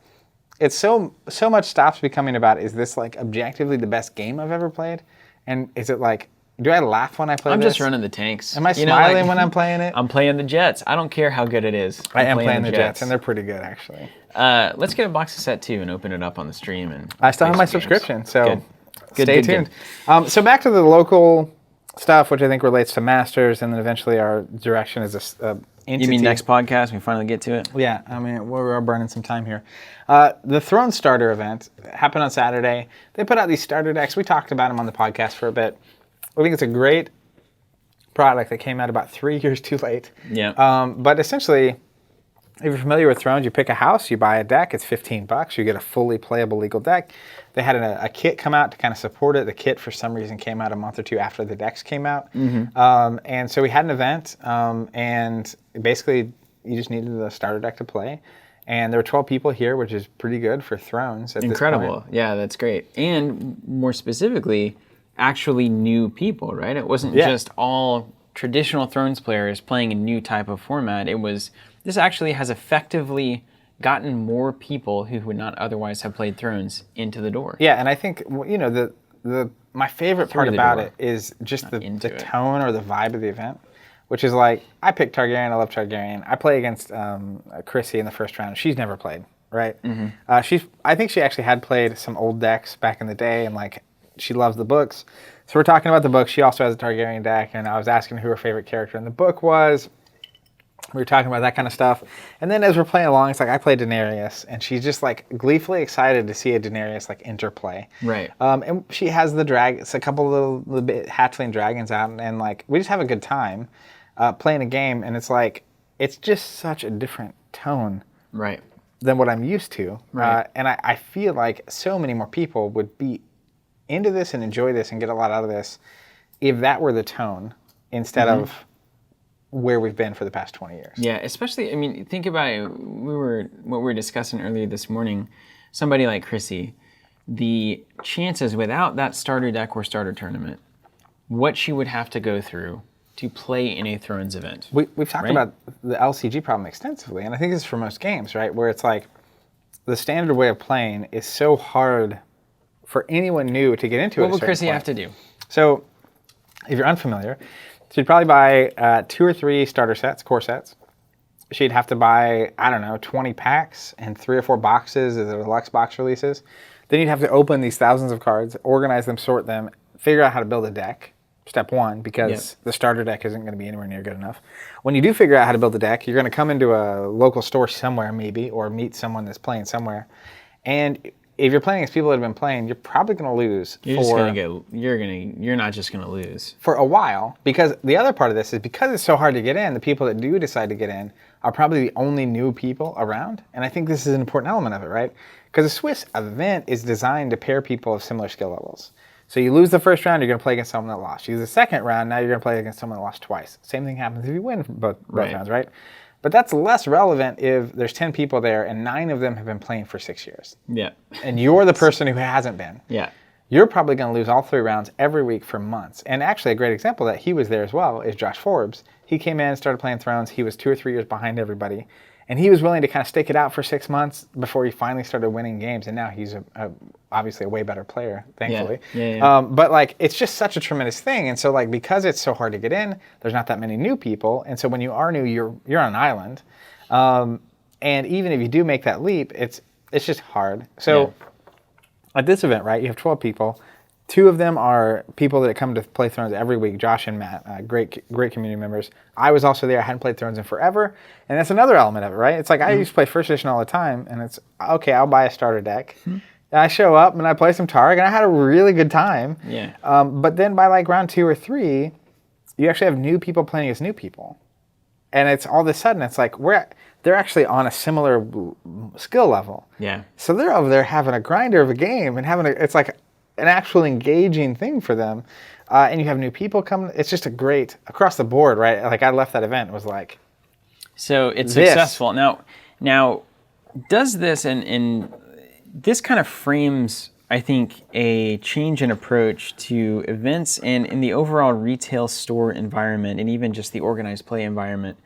it's so much stops becoming about, is this like objectively the best game I've ever played? And is it like, do I laugh when I play this? I'm just running the tanks. Am I smiling when I'm playing it? I'm playing the Jets. I don't care how good it is. I am playing the Jets, and they're pretty good, actually. Let's get a box of set 2 and open it up on the stream. And I still have my subscription, so stay tuned. So back to the local stuff, which I think relates to Masters, and then eventually our direction is a entity. You mean next podcast? We finally get to it? Yeah, we're burning some time here. The Throne Starter event happened on Saturday. They put out these starter decks. We talked about them on the podcast for a bit. I think it's a great product that came out about 3 years too late. Yeah. But essentially, if you're familiar with Thrones, you pick a house, you buy a deck, it's $15. You get a fully playable legal deck. They had a kit come out to kind of support it. The kit, for some reason, came out a month or two after the decks came out. Mm-hmm. And so we had an event, and basically you just needed a starter deck to play. And there were 12 people here, which is pretty good for Thrones at this point. Yeah, that's great. And more specifically, actually new people, right? It wasn't just all traditional Thrones players playing a new type of format. This actually has effectively gotten more people who would not otherwise have played Thrones into the door. Yeah, and I think my favorite part about it is just the tone or the vibe of the event, which is like, I picked Targaryen. I love Targaryen. I play against Chrissy in the first round. She's never played, right? Mm-hmm. I think she actually had played some old decks back in the day, and like, she loves the books. So we're talking about the book. She also has a Targaryen deck, and I was asking who her favorite character in the book was. We were talking about that kind of stuff. And then as we're playing along, it's like I play Daenerys, and she's just like gleefully excited to see a Daenerys like interplay. Right. And she has the it's a couple little bit hatchling dragons out, and like we just have a good time playing a game, and it's like it's just such a different tone Right. than what I'm used to. Right. And I feel like so many more people would be into this and enjoy this and get a lot out of this if that were the tone instead of where we've been for the past 20 years. Yeah, especially, I mean, think about it. What we were discussing earlier this morning, somebody like Chrissy, the chances without that starter deck or starter tournament, what she would have to go through to play in a Thrones event. We've talked about the LCG problem extensively, and I think this is for most games, right? Where it's like the standard way of playing is so hard for anyone new to get into it. What would Chrissy have to do? So, if you're unfamiliar, she'd probably buy 2 or 3 starter sets, core sets. She'd have to buy, I don't know, 20 packs and 3 or 4 boxes of the deluxe box releases. Then you'd have to open these thousands of cards, organize them, sort them, figure out how to build a deck. Step 1, because the starter deck isn't going to be anywhere near good enough. When you do figure out how to build a deck, you're going to come into a local store somewhere maybe, or meet someone that's playing somewhere. And if you're playing against people that have been playing, you're probably going to lose. You're not just going to lose. For a while, because the other part of this is because it's so hard to get in, the people that do decide to get in are probably the only new people around. And I think this is an important element of it, right? Because a Swiss event is designed to pair people of similar skill levels. So you lose the first round, you're going to play against someone that lost. You lose the second round, now you're going to play against someone that lost twice. Same thing happens if you win both rounds, right? But that's less relevant if there's 10 people there and 9 of them have been playing for 6 years. Yeah. And you're the person who hasn't been. Yeah. You're probably going to lose all 3 rounds every week for months. And actually a great example that he was there as well is Josh Forbes. He came in and started playing Thrones. He was 2 or 3 years behind everybody. And he was willing to kind of stick it out for 6 months before he finally started winning games. And now he's obviously a way better player, thankfully. Yeah. But like, it's just such a tremendous thing. And so like, because it's so hard to get in, there's not that many new people. And so when you are new, you're on an island. And even if you do make that leap, it's just hard. So at this event, right, you have 12 people. 2 of them are people that come to play Thrones every week, Josh and Matt, great community members. I was also there. I hadn't played Thrones in forever. And that's another element of it, right? It's like I used to play first edition all the time, and it's, okay, I'll buy a starter deck. And I show up, and I play some Targ, and I had a really good time. Yeah. But then by like round 2 or 3, you actually have new people playing as new people. And it's all of a sudden, it's like they're actually on a similar skill level. Yeah. So they're over there having a grinder of a game and it's like an actual engaging thing for them. And you have new people coming. It's just a great, across the board, right? Like I left that event, it was like, so it's successful. Now, does this, and this kind of frames, I think, a change in approach to events and in the overall retail store environment and even just the organized play environment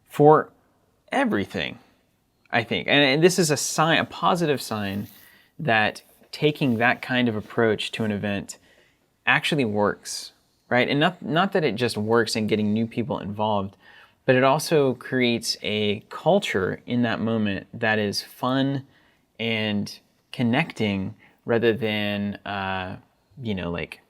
for everything, I think. And this is a positive sign that taking that kind of approach to an event actually works, right? And not that it just works in getting new people involved, but it also creates a culture in that moment that is fun and connecting rather than, like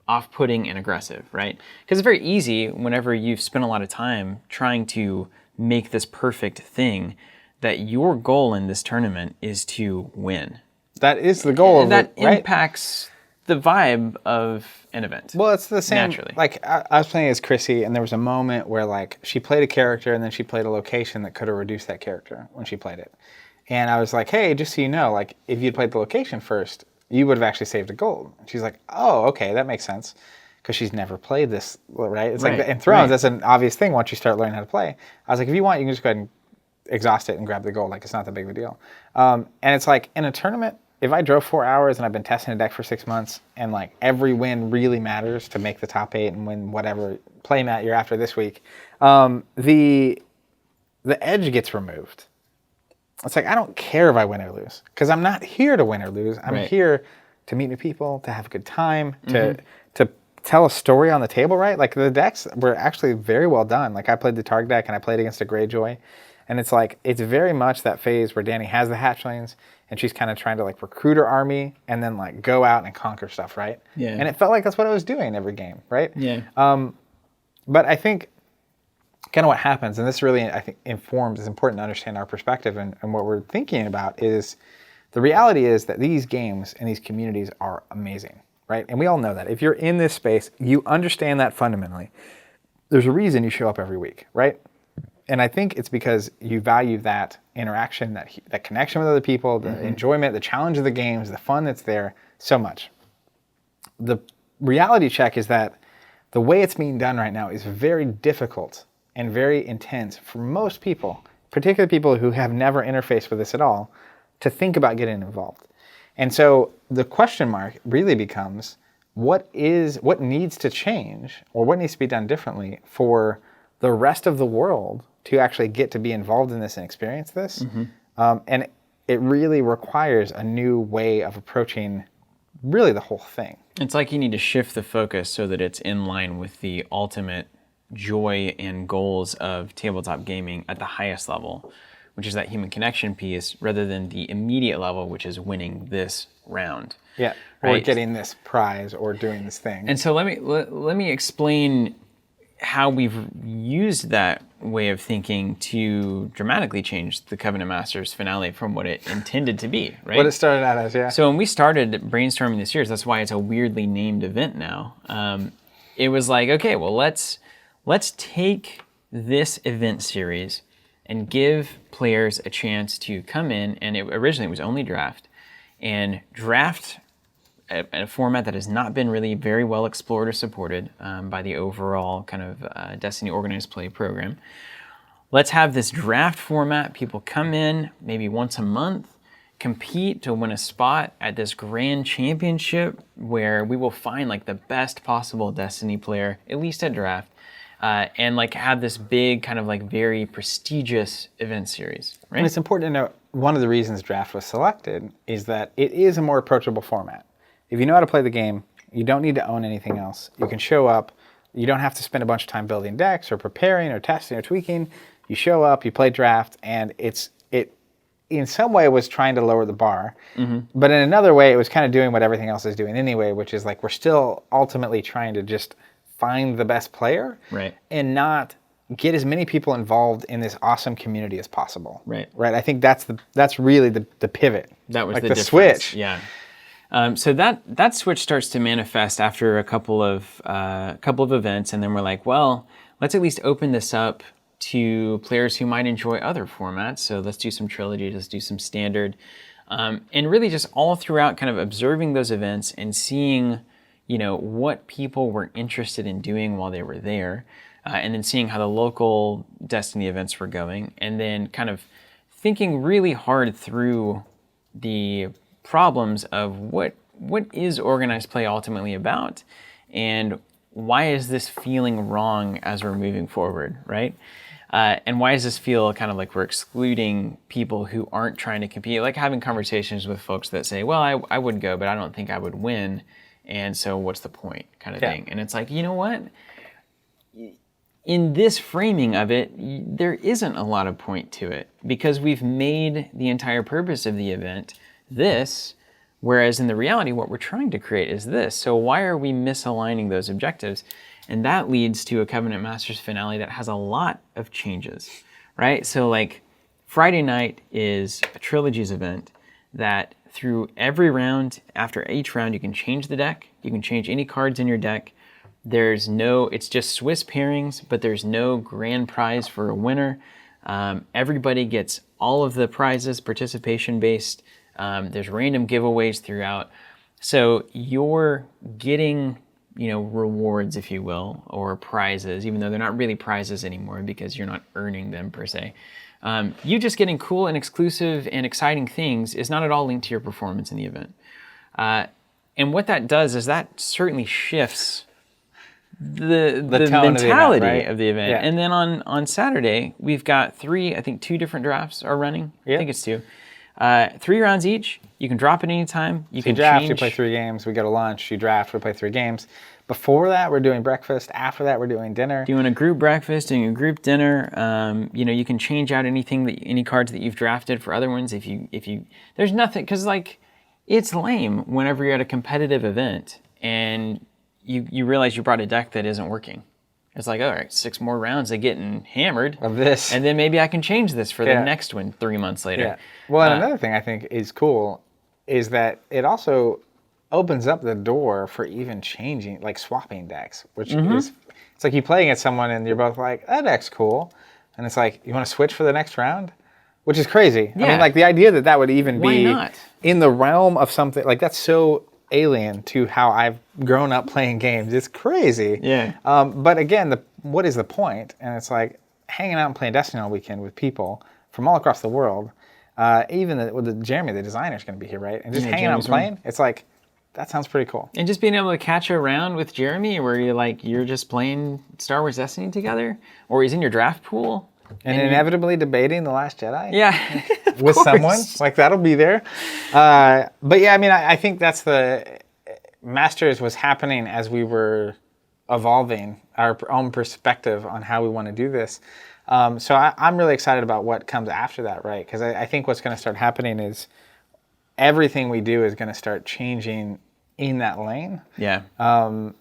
off-putting and aggressive, right? Because it's very easy whenever you've spent a lot of time trying to make this perfect thing that your goal in this tournament is to win. That is the goal of that it, right? impacts the vibe of an event. Well, it's the same. Naturally. Like I was playing as Chrissy, and there was a moment where like she played a character, and then she played a location that could have reduced that character when she played it. And I was like, hey, just so you know, like if you'd played the location first, you would have actually saved a gold. And she's like, oh, okay, that makes sense, because she's never played this, right? It's like in Thrones, that's an obvious thing once you start learning how to play. I was like, if you want, you can just go ahead and exhaust it and grab the gold. Like it's not that big of a deal. And it's like in a tournament, if I drove 4 hours and I've been testing a deck for 6 months and like every win really matters to make the top 8 and win whatever play mat you're after this week, the edge gets removed. It's like, I don't care if I win or lose, because I'm not here to win or lose. I'm here to meet new people, to have a good time, to tell a story on the table, right? Like the decks were actually very well done. Like I played the Targ deck and I played against a Greyjoy. And it's like, it's very much that phase where Dany has the hatchlings and she's kind of trying to like recruit her army and then like go out and conquer stuff, right? Yeah. And it felt like that's what I was doing every game, right? Yeah. But I think kind of what happens, and this really, I think, informs, it's important to understand our perspective and what we're thinking about is, the reality is that these games and these communities are amazing, right? And we all know that. If you're in this space, you understand that fundamentally. There's a reason you show up every week, right? And I think it's because you value that interaction, that connection with other people, the enjoyment, the challenge of the games, the fun that's there so much. The reality check is that the way it's being done right now is very difficult and very intense for most people, particularly people who have never interfaced with this at all, to think about getting involved. And so the question mark really becomes, what needs to change, or what needs to be done differently for the rest of the world to actually get to be involved in this and experience this? And it really requires a new way of approaching really the whole thing. It's like you need to shift the focus so that it's in line with the ultimate joy and goals of tabletop gaming at the highest level, which is that human connection piece, rather than the immediate level, which is winning this round. Yeah, or getting this prize or doing this thing. And so let me explain how we've used that way of thinking to dramatically change the Covenant Masters finale from what it intended to be, right? What it started out as, yeah. So when we started brainstorming this series, that's why it's a weirdly named event now. It was like, okay, well, let's take this event series and give players a chance to come in, and originally it was only draft, and draft a format that has not been really very well explored or supported by the overall kind of Destiny organized play program. Let's have this draft format. People come in maybe once a month, compete to win a spot at this grand championship where we will find like the best possible Destiny player, at least at draft, and like have this big kind of like very prestigious event series, right? And it's important to note, one of the reasons draft was selected is that it is a more approachable format. If you know how to play the game, you don't need to own anything else. You can show up. You don't have to spend a bunch of time building decks or preparing or testing or tweaking. You show up, you play draft, and it in some way was trying to lower the bar. But in another way, it was kind of doing what everything else is doing anyway, which is like we're still ultimately trying to just find the best player, right, and not get as many people involved in this awesome community as possible. Right. I think that's really the pivot. That was like the the difference. Switch. Yeah. So that switch starts to manifest after a couple of events, and then we're like, well, let's at least open this up to players who might enjoy other formats. So let's do some trilogy, let's do some standard, and really just all throughout kind of observing those events and seeing, what people were interested in doing while they were there, and then seeing how the local Destiny events were going, and then kind of thinking really hard through the problems of what is organized play ultimately about, and why is this feeling wrong as we're moving forward, right? And why does this feel kind of like we're excluding people who aren't trying to compete? Like having conversations with folks that say, well, I would go, but I don't think I would win, and so what's the point, kind of thing. And it's like, you know what? In this framing of it, there isn't a lot of point to it, because we've made the entire purpose of the event this, whereas in the reality, what we're trying to create is this. So why are we misaligning those objectives? And that leads to a Covenant Masters finale that has a lot of changes, right? So like Friday night is a Trilogies event that through every round, after each round, you can change the deck. You can change any cards in your deck. It's just Swiss pairings, but there's no grand prize for a winner. Everybody gets all of the prizes, participation based. There's random giveaways throughout. So you're getting, rewards, if you will, or prizes, even though they're not really prizes anymore because you're not earning them per se. You just getting cool and exclusive and exciting things is not at all linked to your performance in the event. And what that does is that certainly shifts the mentality of the event. Yeah. And then on Saturday, we've got two different drafts are running. Yeah. I think it's 2. 3 rounds each. You can drop at any time. You can draft, change. you play 3 games. We go to lunch. You draft, we play 3 games. Before that, we're doing breakfast. After that, we're doing dinner. Doing a group breakfast, doing a group dinner. You can change out any cards that you've drafted for other ones. If you, there's nothing, because like it's lame whenever you're at a competitive event and you realize you brought a deck that isn't working, It's like, all right, 6 more rounds of getting hammered. Of this. And then maybe I can change this for the Yeah. next one 3 months later. Yeah. Well, and another thing I think is cool is that it also opens up the door for even changing, like swapping decks, which is, it's like you play against someone and you're both like, that deck's cool. And it's like, you want to switch for the next round? Which is crazy. I Yeah. mean, like the idea that that would even Why be not? in the realm of something, like that's so alien to how I've grown up playing games. It's crazy. Yeah. But again, what is the point? And it's like hanging out and playing Destiny all weekend with people from all across the world. Even with Jeremy, the designer, is going to be here, right? And just hanging out and Jeremy's playing. It's like, that sounds pretty cool. And just being able to catch a round with Jeremy where you're just playing Star Wars Destiny together, or he's in your draft pool. And inevitably debating The Last Jedi. Yeah. With someone. Like, that'll be there. But yeah, I mean, I think that's Masters was happening as we were evolving our own perspective on how we want to do this. So I'm really excited about what comes after that, right? Because I think what's going to start happening is everything we do is going to start changing in that lane. Yeah. Well,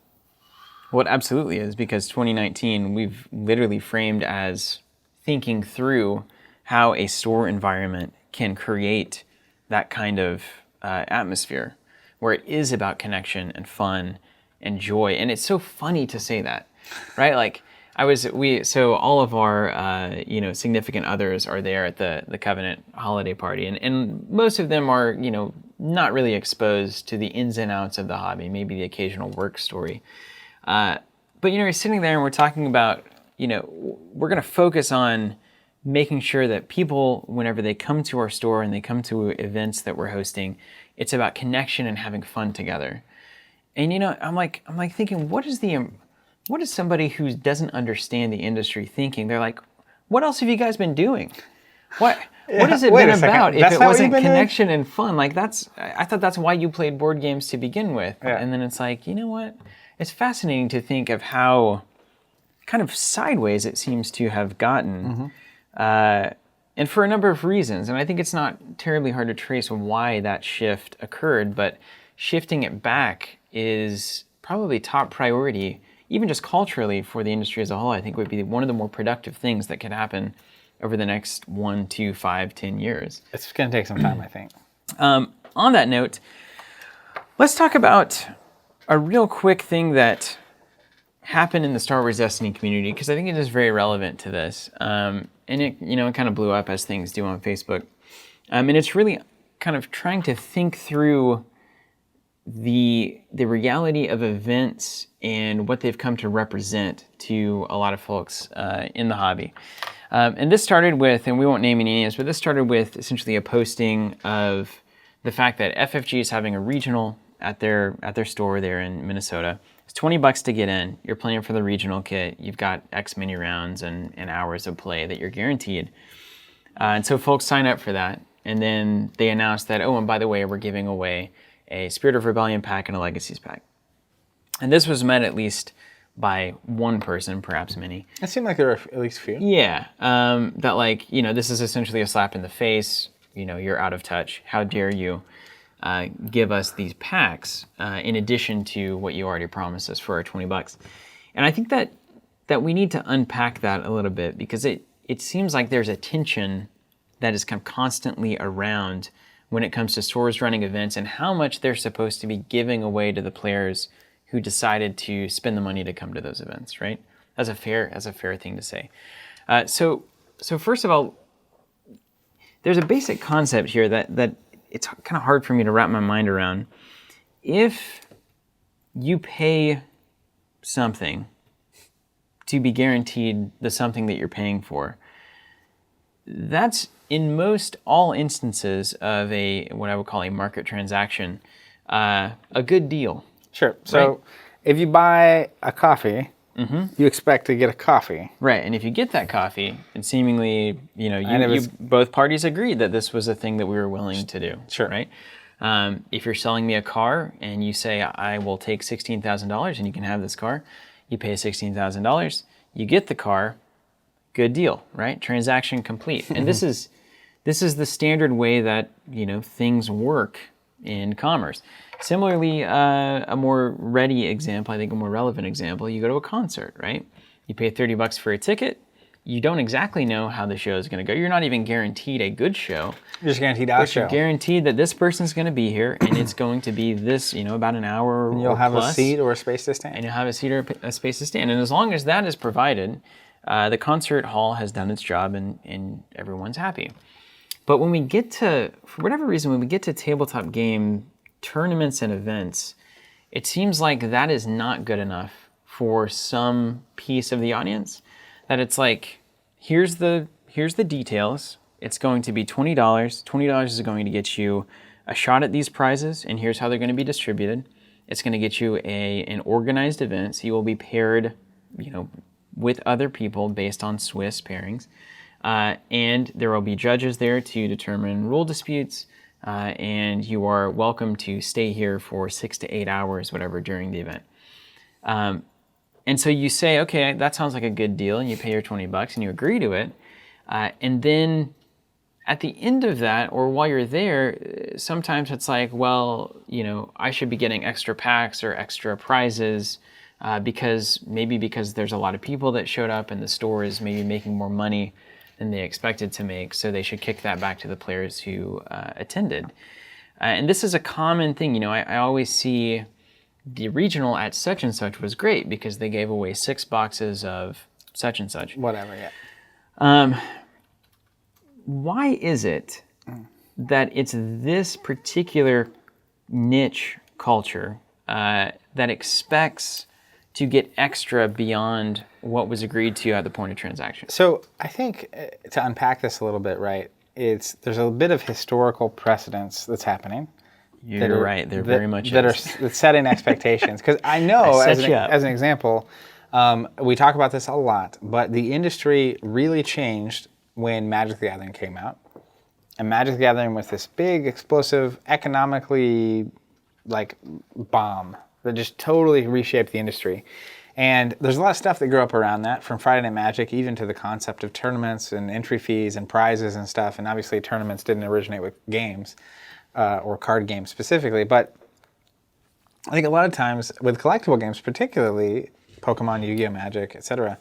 it absolutely is, because 2019 we've literally framed as thinking through how a store environment can create that kind of atmosphere where it is about connection and fun and joy. And it's so funny to say that, right? Like so all of our significant others are there at the Covenant holiday party, and most of them are not really exposed to the ins and outs of the hobby, maybe the occasional work story. But you're sitting there and we're talking about, we're going to focus on making sure that people, whenever they come to our store and they come to events that we're hosting, it's about connection and having fun together. And I'm like thinking, what is somebody who doesn't understand the industry thinking? They're like, what else have you guys been doing? What has it been about if it wasn't connection and fun? Like I thought that's why you played board games to begin with. Yeah. And then it's like, you know what? It's fascinating to think of how kind of sideways it seems to have gotten. And for a number of reasons. And I think it's not terribly hard to trace why that shift occurred, but shifting it back is probably top priority, even just culturally for the industry as a whole. I think would be one of the more productive things that could happen over the next 1, 2, 5, 10 years. It's going to take some time, I think. On that note, let's talk about a real quick thing that happened in the Star Wars Destiny community, because I think it is very relevant to this. And it kind of blew up as things do on Facebook. And it's really kind of trying to think through the reality of events and what they've come to represent to a lot of folks in the hobby. And this started with, and we won't name any names, but this started with essentially a posting of the fact that FFG is having a regional at their store there in Minnesota. It's $20 to get in. You're playing for the regional kit. You've got X many rounds and hours of play that you're guaranteed. And so folks sign up for that. And then they announced that, and by the way, we're giving away a Spirit of Rebellion pack and a Legacies pack. And this was met at least by one person, perhaps many. It seemed like there were at least a few. Yeah. That this is essentially a slap in the face. You're out of touch. How dare you give us these packs in addition to what you already promised us for our $20. And I think that we need to unpack that a little bit, because it seems like there's a tension that is kind of constantly around when it comes to stores running events and how much they're supposed to be giving away to the players who decided to spend the money to come to those events, right? That's a fair thing to say. So first of all, there's a basic concept here that it's kind of hard for me to wrap my mind around. If you pay something to be guaranteed the something that you're paying for, that's in most all instances of what I would call a market transaction, a good deal. Sure. So Right. If you buy a coffee, you expect to get a coffee. Right, and if you get that coffee, and seemingly, both parties agreed that this was a thing that we were willing to do. Sure. Right. If you're selling me a car and you say I will take $16,000 and you can have this car, you pay $16,000, you get the car, good deal, right? Transaction complete. And this is the standard way that things work in commerce. Similarly, a more ready example, I think a more relevant example, you go to a concert, right? You pay $30 for a ticket. You don't exactly know how the show is going to go. You're not even guaranteed a good show. You're just guaranteed a But show. you're guaranteed that this person's going to be here, and it's going to be this, about an hour And you'll or have plus, a seat or a space to stand. and you'll have a seat or a space to stand. And as long as that is provided, the concert hall has done its job, and everyone's happy. But when we get to, for whatever reason, when we get to tabletop game tournaments and events, it seems like that is not good enough for some piece of the audience. That it's like, here's the details. It's going to be $20. $20 is going to get you a shot at these prizes, and here's how they're going to be distributed. It's going to get you an organized event, so you will be paired, with other people based on Swiss pairings. And there will be judges there to determine rule disputes, and you are welcome to stay here for 6 to 8 hours, whatever, during the event. And so you say, okay, that sounds like a good deal, and you pay your $20 and you agree to it. And then at the end of that, or while you're there, sometimes it's like, well, I should be getting extra packs or extra prizes because there's a lot of people that showed up and the store is maybe making more money than they expected to make, so they should kick that back to the players who attended. And this is a common thing. I always see the regional at such and such was great because they gave away 6 boxes of such and such. Whatever, yeah. Why is it that it's this particular niche culture that expects to get extra beyond what was agreed to at the point of transaction? So I think to unpack this a little bit, right, there's a bit of historical precedence that's happening. You're right. There very much that's setting expectations. Because I know, as an example, we talk about this a lot, but the industry really changed when Magic the Gathering came out. And Magic the Gathering was this big, explosive, economically bomb that just totally reshaped the industry. And there's a lot of stuff that grew up around that, from Friday Night Magic even to the concept of tournaments and entry fees and prizes and stuff. And obviously tournaments didn't originate with games or card games specifically. But I think a lot of times with collectible games, particularly Pokemon, Yu-Gi-Oh, Magic, etc.,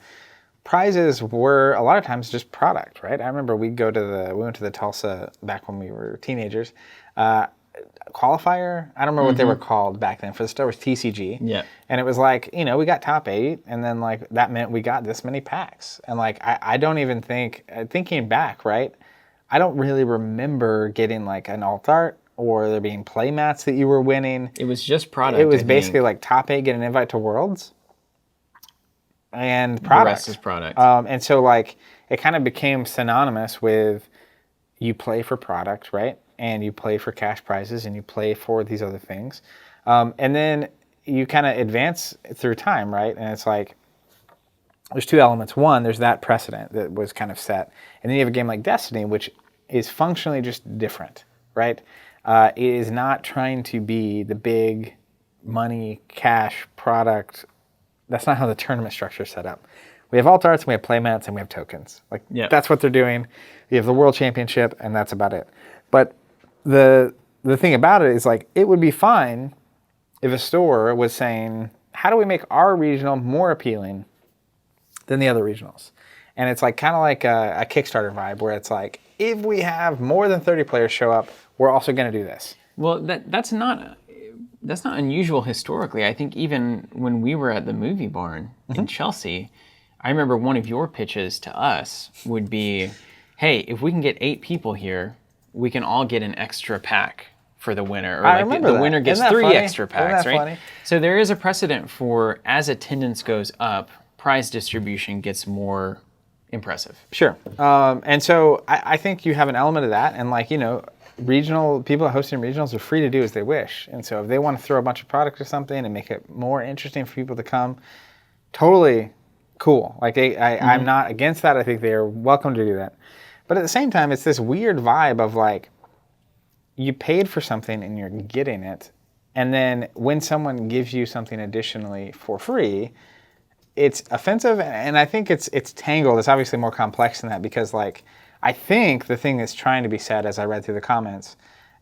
prizes were a lot of times just product, right? I remember we went to the Tulsa back when we were teenagers. Qualifier, I don't remember what they were called back then. For the store was TCG. Yeah. And it was like, we got top 8, and then that meant we got this many packs. And I don't even think, thinking back, right, I don't really remember getting an alt art or there being play mats that you were winning. It was just product. It was basically top 8, get an invite to Worlds. And product. The rest is product. And so it kind of became synonymous with you play for product, right? And you play for cash prizes and you play for these other things. And then you kind of advance through time, right? And it's there's 2 elements. One, there's that precedent that was kind of set. And then you have a game like Destiny, which is functionally just different, right? It is not trying to be the big money, cash product. That's not how the tournament structure is set up. We have alt arts, and we have playmats, and we have tokens. That's what they're doing. You have the World Championship, and that's about it. But the thing about it is it would be fine if a store was saying, how do we make our regional more appealing than the other regionals? And it's kind of like a Kickstarter vibe where it's if we have more than 30 players show up, we're also going to do this. Well, that's not unusual historically. I think even when we were at the Movie Barn in Chelsea, I remember one of your pitches to us would be, hey, if we can get 8 people here, we can all get an extra pack for the winner. Or I remember the winner gets 3 funny? extra packs, Isn't that right? funny? So there is a precedent for, as attendance goes up, prize distribution gets more impressive. Sure. And so I think you have an element of that. And regional people hosting regionals are free to do as they wish. And so if they want to throw a bunch of product or something and make it more interesting for people to come, totally cool. I'm not against that. I think they are welcome to do that. But at the same time, it's this weird vibe of you paid for something and you're getting it. And then when someone gives you something additionally for free, it's offensive. And I think it's tangled. It's obviously more complex than that because I think the thing that's trying to be said as I read through the comments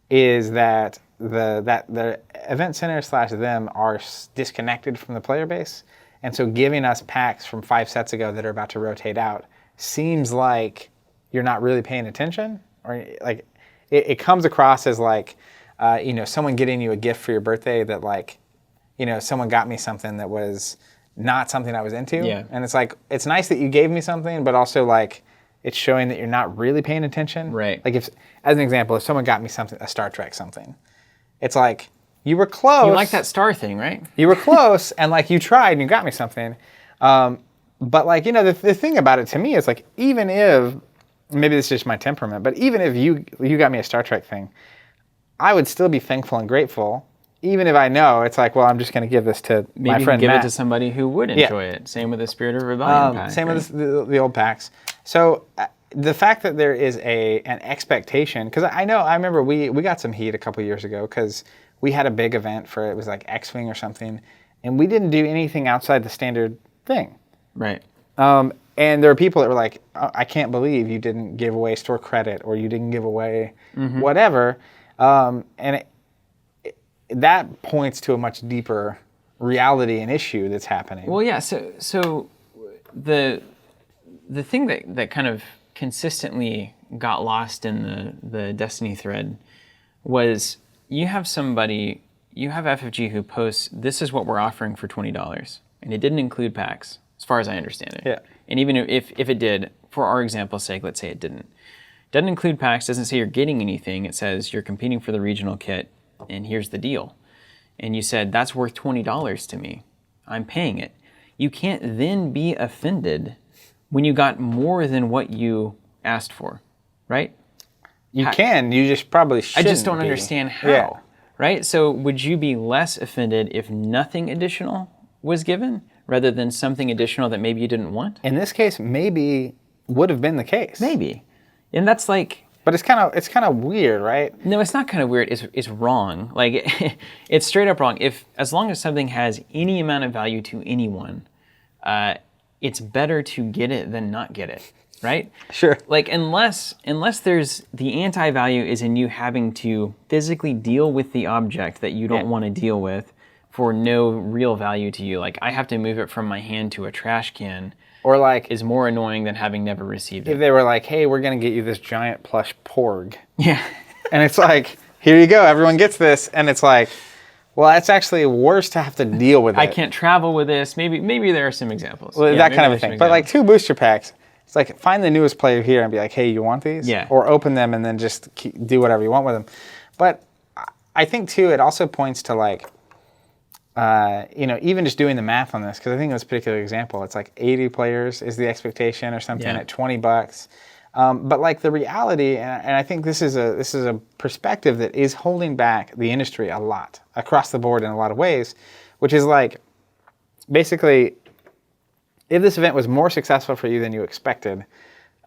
is that the event center / them are disconnected from the player base. And so giving us packs from 5 sets ago that are about to rotate out seems like you're not really paying attention, or like it comes across as like, someone getting you a gift for your birthday that like, someone got me something that was not something I was into. Yeah. And it's like, it's nice that you gave me something, but also like it's showing that you're not really paying attention. Right. Like, if, as an example, if someone got me something, a Star Trek something, it's like, you were close. You like that star thing, right? You were close, and like you tried and you got me something. But like, the thing about it to me is like, even if, maybe this is just my temperament, but even if you got me a Star Trek thing, I would still be thankful and grateful, even if I know it's like, well, I'm just going to give this to my Maybe friend give Matt. it to somebody who would enjoy it. Same with the Spirit of Rebellion pack. Same right? with the old packs. So the fact that there is an expectation, because I remember we got some heat a couple years ago because we had a big event for, it was like X-Wing or something, and we didn't do anything outside the standard thing. Right. And there were people that were like, I can't believe you didn't give away store credit, or you didn't give away whatever. And that points to a much deeper reality and issue that's happening. Well, yeah. So the thing that kind of consistently got lost in the Destiny thread was you have FFG who posts, this is what we're offering for $20, and it didn't include packs, as far as I understand it. Yeah. And even if it did, for our example's sake, let's say it didn't. Doesn't include packs, doesn't say you're getting anything. It says you're competing for the regional kit, and here's the deal. And you said, that's worth $20 to me. I'm paying it. You can't then be offended when you got more than what you asked for, right? You can, you just probably shouldn't. I just don't understand how, Yeah. right? So would you be less offended if nothing additional was given rather than something additional that maybe you didn't want? In this case, maybe would have been the case. Maybe. And that's like... But it's kind of weird, right? No, it's not kind of weird. It's wrong. Like, it's straight up wrong. As long as something has any amount of value to anyone, it's better to get it than not get it, right? Sure. Like, unless there's the anti-value is in you having to physically deal with the object that you don't want to deal with for no real value to you. Like, I have to move it from my hand to a trash can. Or like, Is more annoying than having never received if it. they were like, hey, we're going to get you this giant plush porg. Yeah. And it's like, here you go, everyone gets this. And it's like, well, it's actually worse to have to deal with it. I can't travel with this. Maybe there are some examples. Well, Yeah, that maybe kind of a there's some thing. But like examples. 2 booster packs, it's like, find the newest player here and be like, hey, you want these? Yeah. Or open them and then just do whatever you want with them. But I think too, it also points to like, even just doing the math on this, because I think in this particular example, it's like 80 players is the expectation or something at $20. But like the reality, and I think this is a perspective that is holding back the industry a lot across the board in a lot of ways, which is like, basically, if this event was more successful for you than you expected,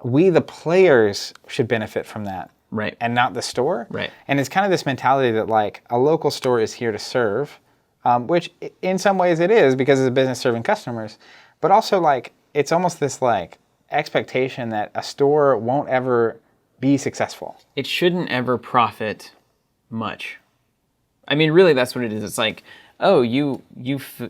we the players should benefit from that. Right. And not the store. Right. And it's kind of this mentality that like a local store is here to serve, which in some ways it is because it's a business serving customers, but also like it's almost this like expectation that a store won't ever be successful. It shouldn't ever profit much. I mean, really, that's what it is. It's like, oh, you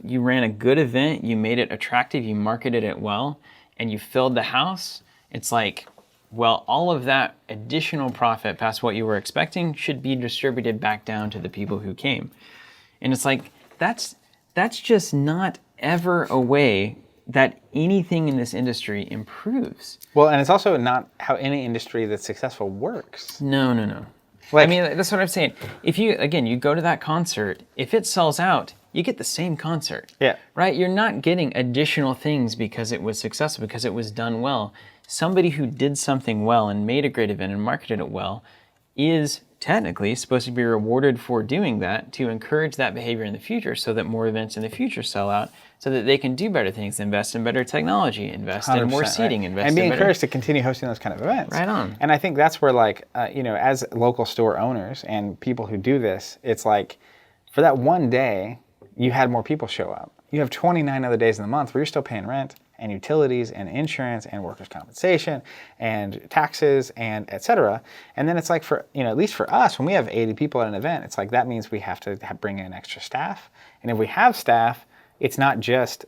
ran a good event, you made it attractive, you marketed it well, and you filled the house. It's like, well, all of that additional profit past what you were expecting should be distributed back down to the people who came. And it's like, that's just not ever a way that anything in this industry improves. Well, and it's also not how any industry that's successful works. No. Like, I mean, that's what I'm saying. If you go to that concert, if it sells out, you get the same concert. Yeah. Right? You're not getting additional things because it was successful, because it was done well. Somebody who did something well and made a great event and marketed it well is technically supposed to be rewarded for doing that, to encourage that behavior in the future so that more events in the future sell out, so that they can do better things, invest in better technology, invest in more 100%, seating, right. invest and be in encouraged to continue hosting those kind of events. Right on. And I think that's where like, as local store owners and people who do this, it's like for that one day, you had more people show up. You have 29 other days in the month where you're still paying rent and utilities and insurance and workers' compensation and taxes and et cetera. And then it's like for, at least for us, when we have 80 people at an event, it's like that means we have to bring in extra staff. And if we have staff, it's not just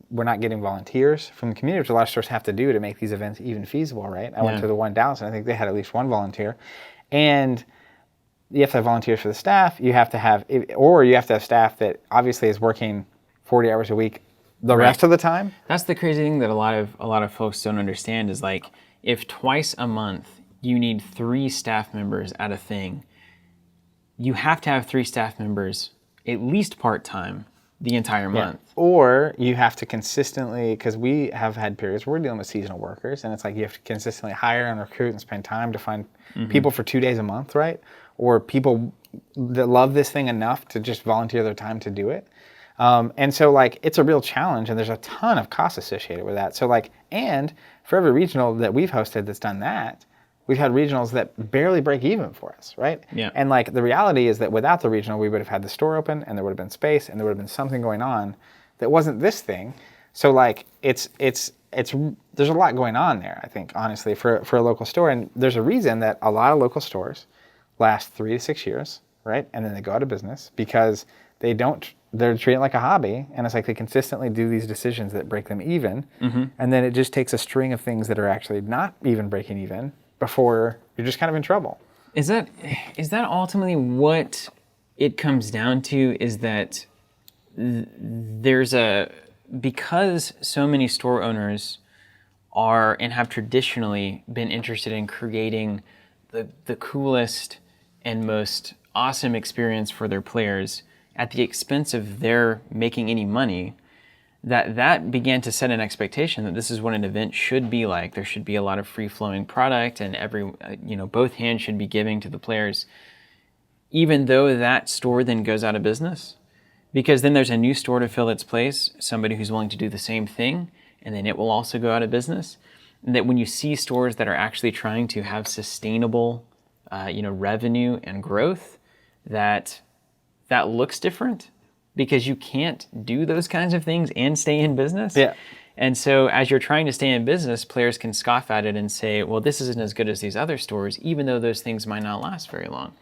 we're not getting volunteers from the community, which a lot of stores have to do to make these events even feasible, right? I went to the one in Dallas, and I think they had at least one volunteer. And you have to have volunteers for the staff. You have to have staff that obviously is working 40 hours a week the rest of the time. That's the crazy thing that a lot of folks don't understand is like, if twice a month you need 3 staff members at a thing, you have to have 3 staff members at least part-time the entire month. Or you have to consistently, because we have had periods where we're dealing with seasonal workers, and it's like you have to consistently hire and recruit and spend time to find people for 2 days a month, right? Or people that love this thing enough to just volunteer their time to do it. And so like it's a real challenge, and there's a ton of costs associated with that. So like, and for every regional that we've hosted that's done that, we've had regionals that barely break even for us, right? Yeah. And like the reality is that without the regional, we would have had the store open, and there would have been space, and there would have been something going on that wasn't this thing. So like it's there's a lot going on there, I think, honestly, for a local store. And there's a reason that a lot of local stores last 3 to 6 years, right? And then they go out of business because they're treating it like a hobby, and it's like they consistently do these decisions that break them even, and then it just takes a string of things that are actually not even breaking even before you're just kind of in trouble. Is that ultimately what it comes down to, is that because so many store owners are and have traditionally been interested in creating the coolest and most awesome experience for their players at the expense of their making any money, that began to set an expectation that this is what an event should be like. There should be a lot of free-flowing product, and both hands should be giving to the players, even though that store then goes out of business, because then there's a new store to fill its place, somebody who's willing to do the same thing, and then it will also go out of business. And that when you see stores that are actually trying to have sustainable revenue and growth, that looks different, because you can't do those kinds of things and stay in business. Yeah. And so as you're trying to stay in business, players can scoff at it and say, well, this isn't as good as these other stores, even though those things might not last very long.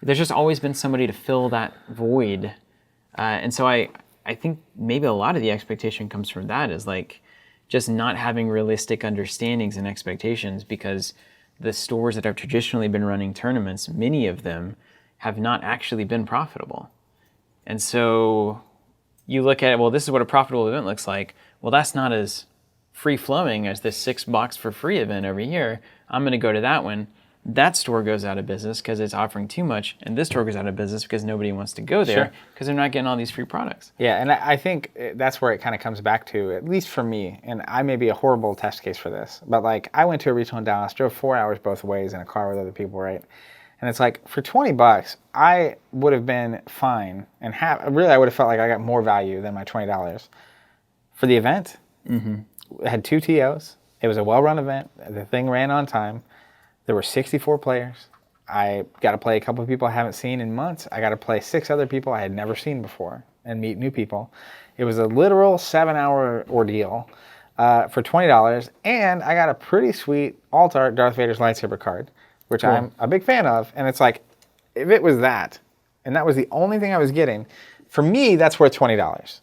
There's just always been somebody to fill that void. And so I think maybe a lot of the expectation comes from that, is like just not having realistic understandings and expectations, because the stores that have traditionally been running tournaments, many of them have not actually been profitable. And so you look at, well, this is what a profitable event looks like. Well, that's not as free-flowing as this 6-box for free event over here. I'm going to go to that one. That store goes out of business because it's offering too much, and this store goes out of business because nobody wants to go there because they're not getting all these free products. Yeah, and I think that's where it kind of comes back to, at least for me, and I may be a horrible test case for this, but like I went to a regional in Dallas, drove 4 hours both ways in a car with other people, right? And it's like, for $20, I would have been fine, and I would have felt like I got more value than my $20 for the event. It had 2 TOs. It was a well-run event. The thing ran on time. There were 64 players. I got to play a couple of people I haven't seen in months. I got to play 6 other people I had never seen before and meet new people. It was a literal 7-hour ordeal for $20, and I got a pretty sweet alt-art Darth Vader's lightsaber card, which I'm a big fan of. And it's like, if it was that, and that was the only thing I was getting, for me, that's worth $20.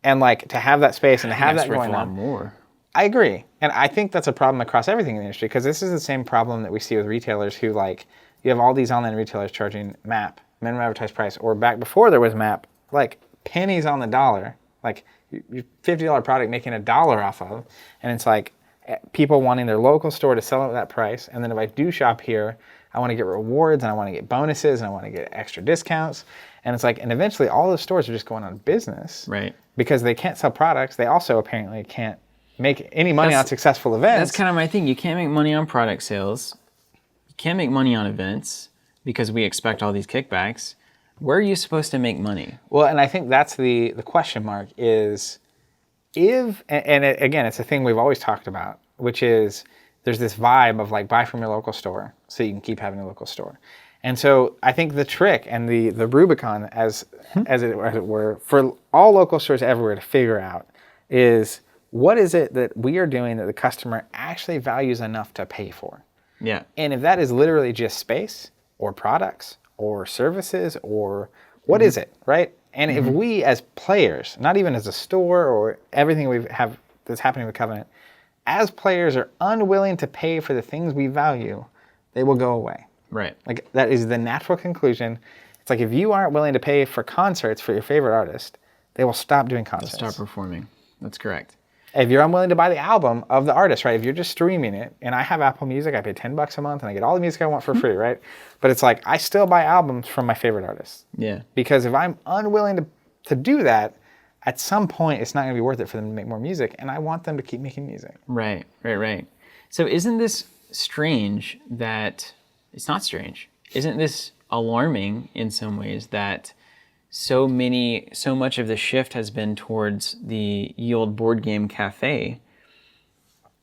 And like to have that space and to have that going on. That's worth a lot more. I agree. And I think that's a problem across everything in the industry, because this is the same problem that we see with retailers who, like, you have all these online retailers charging MAP, minimum advertised price, or back before there was MAP, like pennies on the dollar, like your $50 product making $1 off of. And it's like people wanting their local store to sell it at that price. And then if I do shop here, I want to get rewards, and I want to get bonuses, and I want to get extra discounts. And it's like, and eventually all those stores are just going out of business. Right. Because they can't sell products. They also apparently can't make any money on successful events. That's kind of my thing. You can't make money on product sales. You can't make money on events because we expect all these kickbacks. Where are you supposed to make money? Well, and I think that's the question mark is again, it's a thing we've always talked about, which is there's this vibe of like buy from your local store so you can keep having a local store. And so I think the trick and the Rubicon, as it were, for all local stores everywhere to figure out is, what is it that we are doing that the customer actually values enough to pay for? Yeah. And if that is literally just space or products or services or what is it, right? And if we as players, not even as a store or everything we have that's happening with Covenant, as players are unwilling to pay for the things we value, they will go away. Right. Like that is the natural conclusion. It's like if you aren't willing to pay for concerts for your favorite artist, they will stop doing concerts. Start performing. That's correct. If you're unwilling to buy the album of the artist, right? If you're just streaming it, and I have Apple Music, I pay $10 a month, and I get all the music I want for free, right? But it's like I still buy albums from my favorite artists. Yeah. Because if I'm unwilling to do that, at some point it's not going to be worth it for them to make more music, and I want them to keep making music. Right. So isn't this strange that it's not strange? Isn't this alarming in some ways that so much of the shift has been towards the ye olde board game cafe?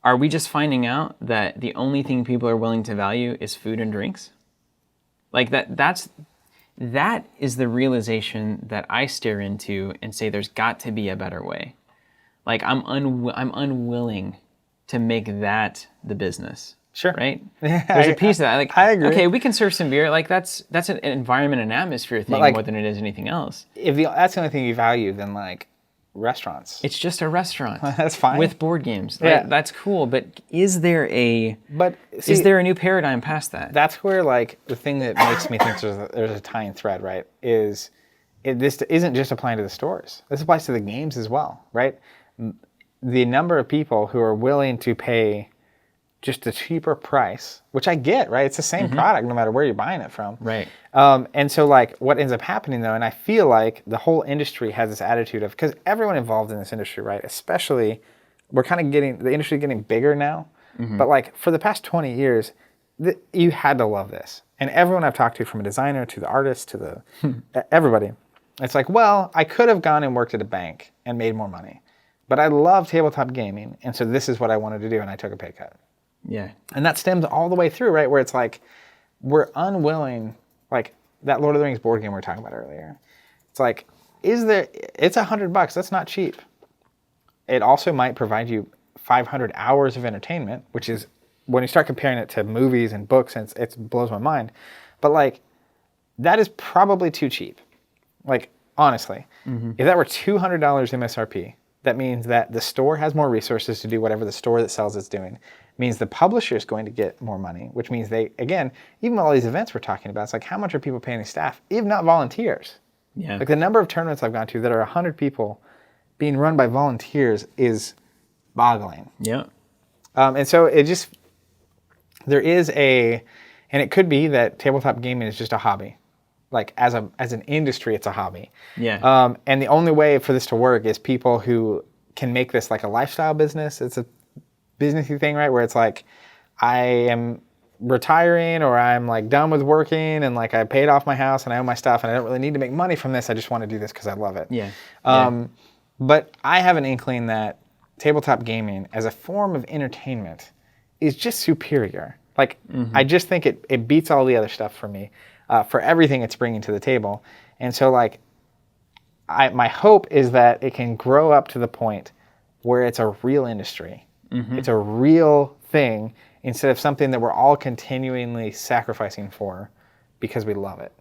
Are we just finding out that the only thing people are willing to value is food and drinks? Like that is the realization that I stare into and say there's got to be a better way. Like I'm unwilling to make that the business. Sure. Right? Yeah, There's a piece of that. Like, I agree. Okay, we can serve some beer. Like that's an environment and atmosphere thing like, more than it is anything else. If that's the only thing you value, then like restaurants. It's just a restaurant. That's fine. With board games. Yeah. Like, that's cool. But is there a new paradigm past that? That's where like the thing that makes me think there's a tying thread, right? This isn't just applying to the stores. This applies to the games as well, right? The number of people who are willing to pay just a cheaper price, which I get, right? It's the same product no matter where you're buying it from. Right. And so like what ends up happening though, and I feel like the whole industry has this attitude of, because everyone involved in this industry, right? Especially, we're kind of the industry getting bigger now. But like for the past 20 years, you had to love this. And everyone I've talked to, from a designer to the artist to the everybody, it's like, well, I could have gone and worked at a bank and made more money, but I love tabletop gaming. And so this is what I wanted to do. And I took a pay cut. Yeah. And that stems all the way through, right? Where it's like, we're unwilling, like that Lord of the Rings board game we were talking about earlier. It's like, it's $100. That's not cheap. It also might provide you 500 hours of entertainment, which is, when you start comparing it to movies and books, and it blows my mind. But like, that is probably too cheap. Like, honestly, if that were $200 MSRP, that means that the store has more resources to do whatever the store that sells it's doing. It means the publisher is going to get more money, which means they, again, even all these events we're talking about, it's like, how much are people paying staff, if not volunteers? Yeah. Like the number of tournaments I've gone to that are 100 people being run by volunteers is boggling. Yeah. And so there is and it could be that tabletop gaming is just a hobby. Like as an industry, it's a hobby. Yeah. And the only way for this to work is people who can make this like a lifestyle business. It's a businessy thing, right? Where it's like, I am retiring, or I'm like done with working, and like I paid off my house and I own my stuff, and I don't really need to make money from this. I just want to do this because I love it. Yeah. But I have an inkling that tabletop gaming as a form of entertainment is just superior. Like, I just think it beats all the other stuff for me, for everything it's bringing to the table. And so like, my hope is that it can grow up to the point where it's a real industry. It's a real thing, instead of something that we're all continually sacrificing for because we love it.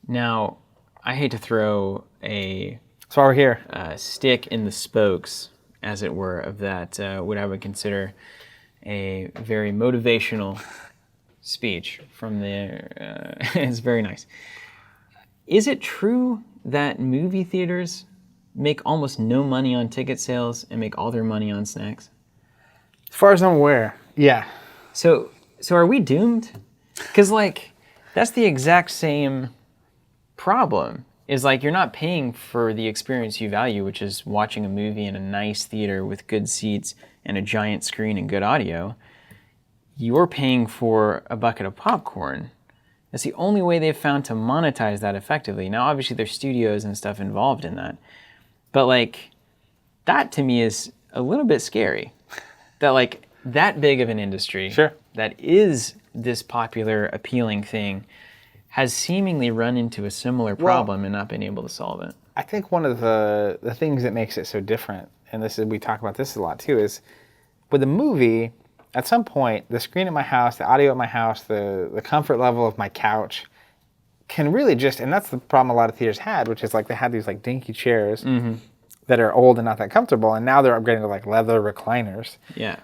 Now, I hate to throw That's why we're here. Stick in the spokes, as it were, of that, what I would consider a very motivational speech from the, it's very nice. Is it true that movie theaters make almost no money on ticket sales and make all their money on snacks? As far as I'm aware, yeah. So are we doomed? Because like, that's the exact same problem. Is like, you're not paying for the experience you value, which is watching a movie in a nice theater with good seats and a giant screen and good audio. You're paying for a bucket of popcorn. That's the only way they've found to monetize that effectively. Now, obviously, there's studios and stuff involved in that. But like, that to me is a little bit scary. That like, that big of an industry, Sure, that is this popular, appealing thing, has seemingly run into a similar problem and not been able to solve it. I think one of the things that makes it so different, and we talk about this a lot too, is with a movie, at some point, the screen at my house, the audio at my house, the comfort level of my couch can really just, and that's the problem a lot of theaters had, which is like they had these like dinky chairs that are old and not that comfortable, and now they're upgrading to like leather recliners. Yeah.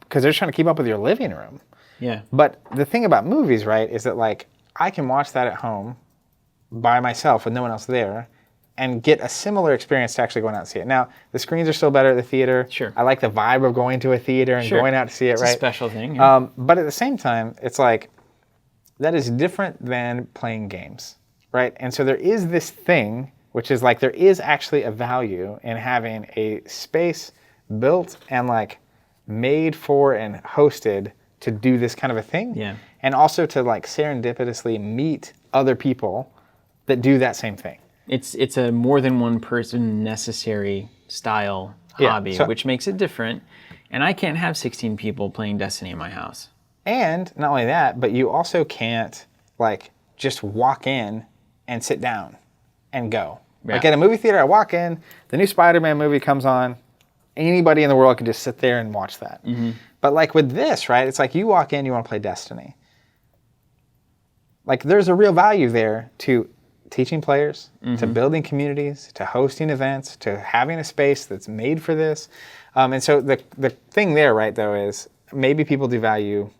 Because they're trying to keep up with your living room. Yeah. But the thing about movies, right, is that like I can watch that at home by myself with no one else there and get a similar experience to actually going out and see it. Now, the screens are still better at the theater. Sure. I like the vibe of going to a theater and going out to see it, It's right? a special thing. Yeah. But at the same time, it's like that is different than playing games, right? And so there is this thing, which is like there is actually a value in having a space built and like made for and hosted to do this kind of a thing. Yeah. And also to like serendipitously meet other people that do that same thing. It's a more than one person necessary style hobby, which makes it different. And I can't have 16 people playing Destiny in my house. And not only that, but you also can't like just walk in and sit down and go. Yeah. Like at a movie theater, I walk in, the new Spider-Man movie comes on, anybody in the world can just sit there and watch that. But like with this, right, it's like you walk in, you want to play Destiny. Like there's a real value there to teaching players, to building communities, to hosting events, to having a space that's made for this. And so the thing there, right, though, is maybe people do value,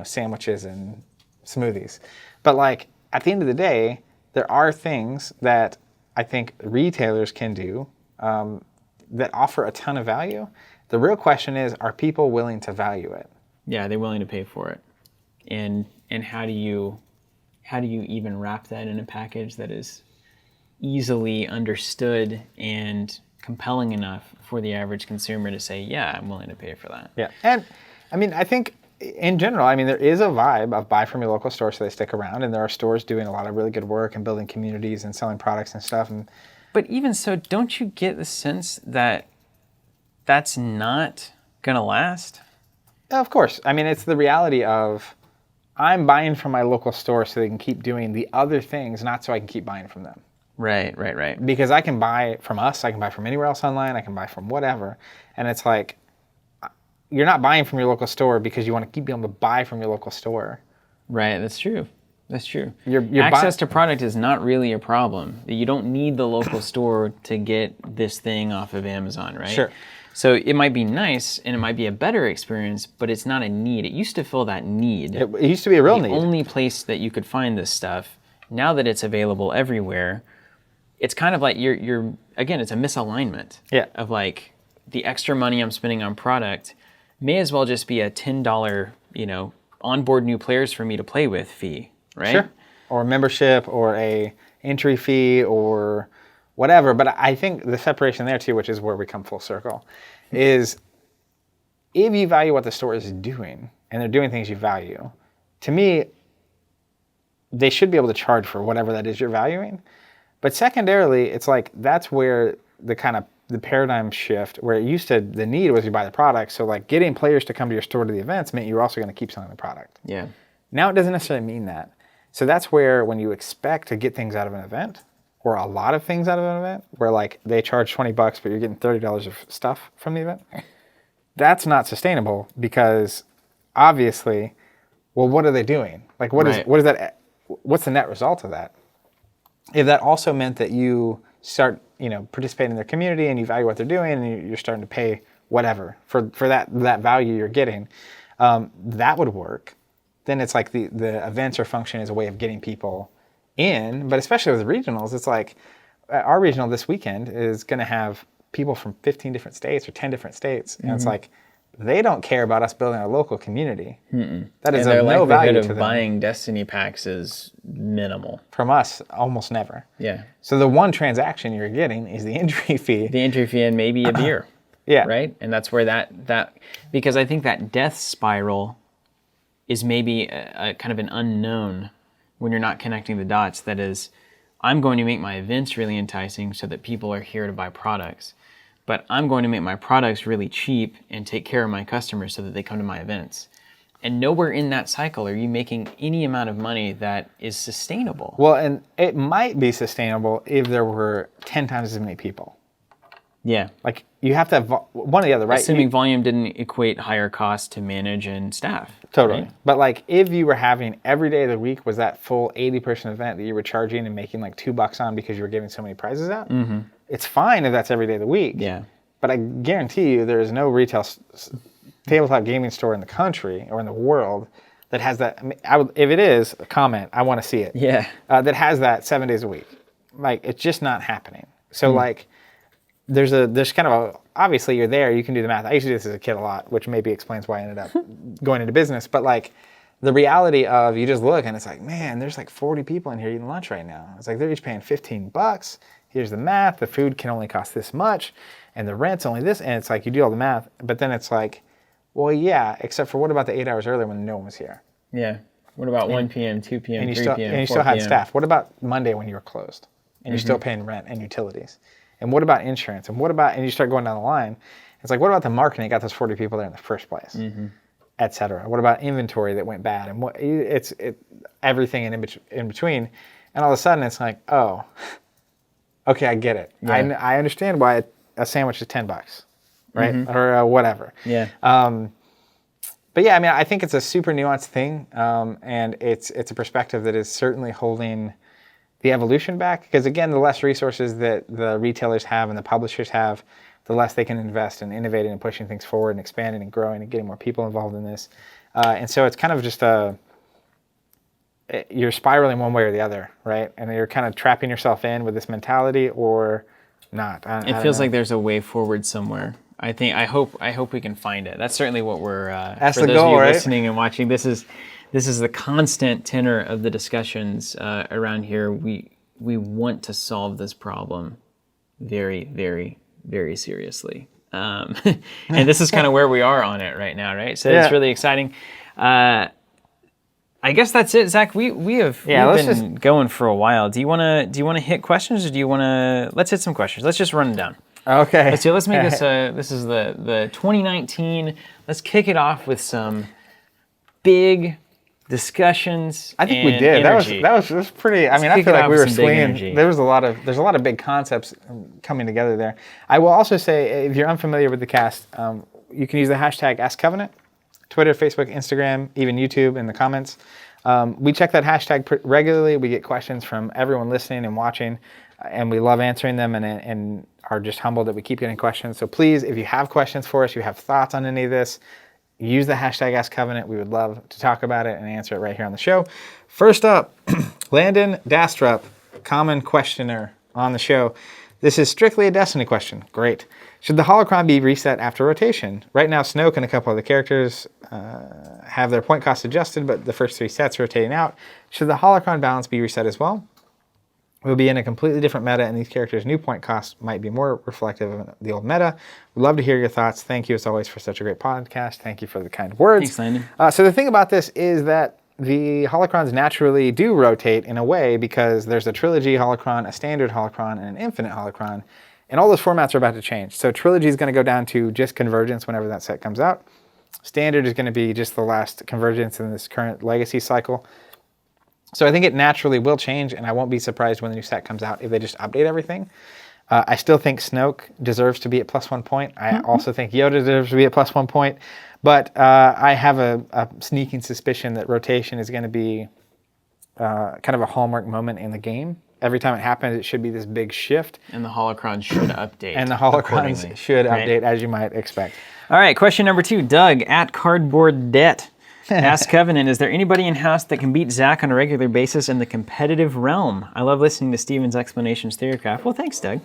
sandwiches and smoothies. But like at the end of the day, there are things that I think retailers can do that offer a ton of value. The real question is, are people willing to value it? Yeah, they're willing to pay for it. And how do you even wrap that in a package that is easily understood and compelling enough for the average consumer to say, yeah, I'm willing to pay for that. Yeah. And I mean, I think in general, there is a vibe of buy from your local store so they stick around, and there are stores doing a lot of really good work and building communities and selling products and stuff. But even so, don't you get the sense that that's not going to last? Of course. It's the reality of I'm buying from my local store so they can keep doing the other things, not so I can keep buying from them. Right. Because I can buy from us, I can buy from anywhere else online, I can buy from whatever. And it's like, you're not buying from your local store because you want to keep being able to buy from your local store. Right, that's true. You're Access to product is not really a problem. You don't need the local store to get this thing off of Amazon, right? Sure. So it might be nice and it might be a better experience, but it's not a need. It used to fill that need. It used to be a real need. The only place that you could find this stuff. Now that it's available everywhere, it's kind of like you're again, it's a misalignment. Yeah. Of like the extra money I'm spending on product may as well just be a $10, onboard new players for me to play with fee, right? Sure. Or a membership or a entry fee or whatever. But I think the separation there too, which is where we come full circle, is if you value what the store is doing and they're doing things you value, to me, they should be able to charge for whatever that is you're valuing. But secondarily, it's like that's where the paradigm shift, where it used to, the need was you buy the product. So like getting players to come to your store to the events meant you were also going to keep selling the product. Yeah. Now it doesn't necessarily mean that. So that's where when you expect to get things out of an event, or a lot of things out of an event, where like they charge $20, but you're getting $30 of stuff from the event, that's not sustainable because obviously, well, what are they doing? Like what is that? What's the net result of that? If that also meant that you start, participating in their community and you value what they're doing and you're starting to pay whatever for that value you're getting, that would work. Then it's like the events are functioning as a way of getting people in, but especially with regionals, it's like our regional this weekend is going to have people from 15 different states or 10 different states. And it's like, they don't care about us building a local community. That is of no value to them. Buying Destiny packs is minimal. From us, almost never. Yeah. So the one transaction you're getting is the entry fee. The entry fee and maybe a beer. Yeah. Right? And that's where that because I think that death spiral is maybe a kind of an unknown when you're not connecting the dots. That is, I'm going to make my events really enticing so that people are here to buy products. But I'm going to make my products really cheap and take care of my customers so that they come to my events. And nowhere in that cycle are you making any amount of money that is sustainable. Well, and it might be sustainable if there were 10 times as many people. Yeah. Like you have to have one or the other, right? Assuming volume didn't equate higher costs to manage and staff. Totally. Right? But like if you were having every day of the week was that full 80-person event that you were charging and making like $2 on because you were giving so many prizes out, it's fine if that's every day of the week. Yeah. But I guarantee you there is no retail tabletop gaming store in the country or in the world that has that. I mean, if it is, a comment. I want to see it. Yeah. That has that 7 days a week. Like it's just not happening. So like there's kind of a, obviously you're there, you can do the math. I used to do this as a kid a lot, which maybe explains why I ended up going into business. But like the reality of you just look and it's like, man, there's like 40 people in here eating lunch right now. It's like they're each paying $15. Here's the math. The food can only cost this much and the rent's only this. And it's like you do all the math, but then it's like, well, yeah, except for what about the 8 hours earlier when no one was here? Yeah. What about 1 p.m., 2 p.m., 3 p.m., and you 4 still had p.m.? staff. What about Monday when you were closed? And you're still paying rent and utilities? And what about insurance? And what about, and you start going down the line. It's like, what about the marketing that got those 40 people there in the first place? Et cetera. What about inventory that went bad? And it's everything in between. And all of a sudden it's like, oh, okay, I get it. Yeah. I understand why a sandwich is $10, right? Or whatever. Yeah. But yeah, I mean, I think it's a super nuanced thing. And it's a perspective that is certainly holding the evolution back, because again, the less resources that the retailers have and the publishers have, the less they can invest in innovating and pushing things forward and expanding and growing and getting more people involved in this. And so it's kind of just you're spiraling one way or the other, right? And you're kind of trapping yourself in with this mentality or not. It feels like there's a way forward somewhere. I hope we can find it. That's certainly what we're, That's for the those goal, of you right? listening and watching, this is the constant tenor of the discussions around here. We want to solve this problem very, very, very seriously. And this is kind of where we are on it right now, right? So It's really exciting. I guess that's it, Zach. We've been going for a while. Do you want to hit questions, or do you want to? Let's hit some questions. Let's just run them down. Okay. Let's make this. This is the 2019. Let's kick it off with some big discussions. I think we did. Energy. That was pretty. I mean, I feel like we were swinging. There's a lot of big concepts coming together there. I will also say, if you're unfamiliar with the cast, you can use the hashtag AskCovenant, Twitter, Facebook, Instagram, even YouTube in the comments. We check that hashtag regularly. We get questions from everyone listening and watching, and we love answering them and are just humbled that we keep getting questions. So please, if you have questions for us, you have thoughts on any of this, use the hashtag AskCovenant. We would love to talk about it and answer it right here on the show. First up, Landon Dastrup, common questioner on the show. This is strictly a Destiny question. Great. Should the holocron be reset after rotation? Right now, Snoke and a couple of the characters have their point cost adjusted, but the first 3 sets rotating out. Should the holocron balance be reset as well? We'll be in a completely different meta, and these characters' new point costs might be more reflective of the old meta. We'd love to hear your thoughts. Thank you, as always, for such a great podcast. Thank you for the kind words. Thanks, Landon. So the thing about this is that the holocrons naturally do rotate in a way, because there's a trilogy holocron, a standard holocron, and an infinite holocron, and all those formats are about to change. So trilogy is going to go down to just convergence whenever that set comes out. Standard is going to be just the last convergence in this current legacy cycle. So I think it naturally will change, and I won't be surprised when the new set comes out if they just update everything. I still think Snoke deserves to be at +1 point. I also think Yoda deserves to be at +1 point. But I have a sneaking suspicion that rotation is going to be kind of a hallmark moment in the game. Every time it happens, it should be this big shift. And the holocrons should update. And the holocrons should update, as you might expect. All right, question number 2. Doug at Cardboard Debt. Ask Covenant, is there anybody in-house that can beat Zach on a regular basis in the competitive realm? I love listening to Steven's explanations, Theorycraft. Well, thanks, Doug.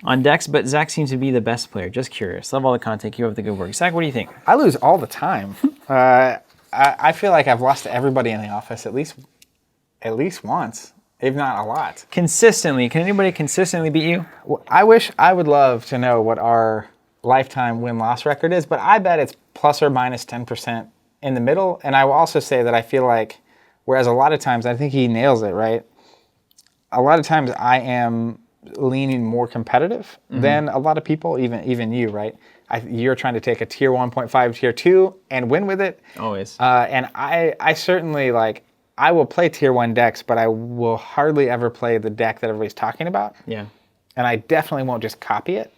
On decks, but Zach seems to be the best player. Just curious. Love all the content. Keep up the good work. Zach, what do you think? I lose all the time. I feel like I've lost to everybody in the office at least once, if not a lot. Consistently. Can anybody consistently beat you? Well, I would love to know what our lifetime win-loss record is, but I bet it's plus or minus 10%. In the middle. And I will also say that I feel like, whereas a lot of times, I think he nails it, right? A lot of times I am leaning more competitive than a lot of people, even you, right? You're trying to take a tier 1.5, tier 2 and win with it. Always. And I certainly, I will play tier 1 decks, but I will hardly ever play the deck that everybody's talking about. Yeah. And I definitely won't just copy it.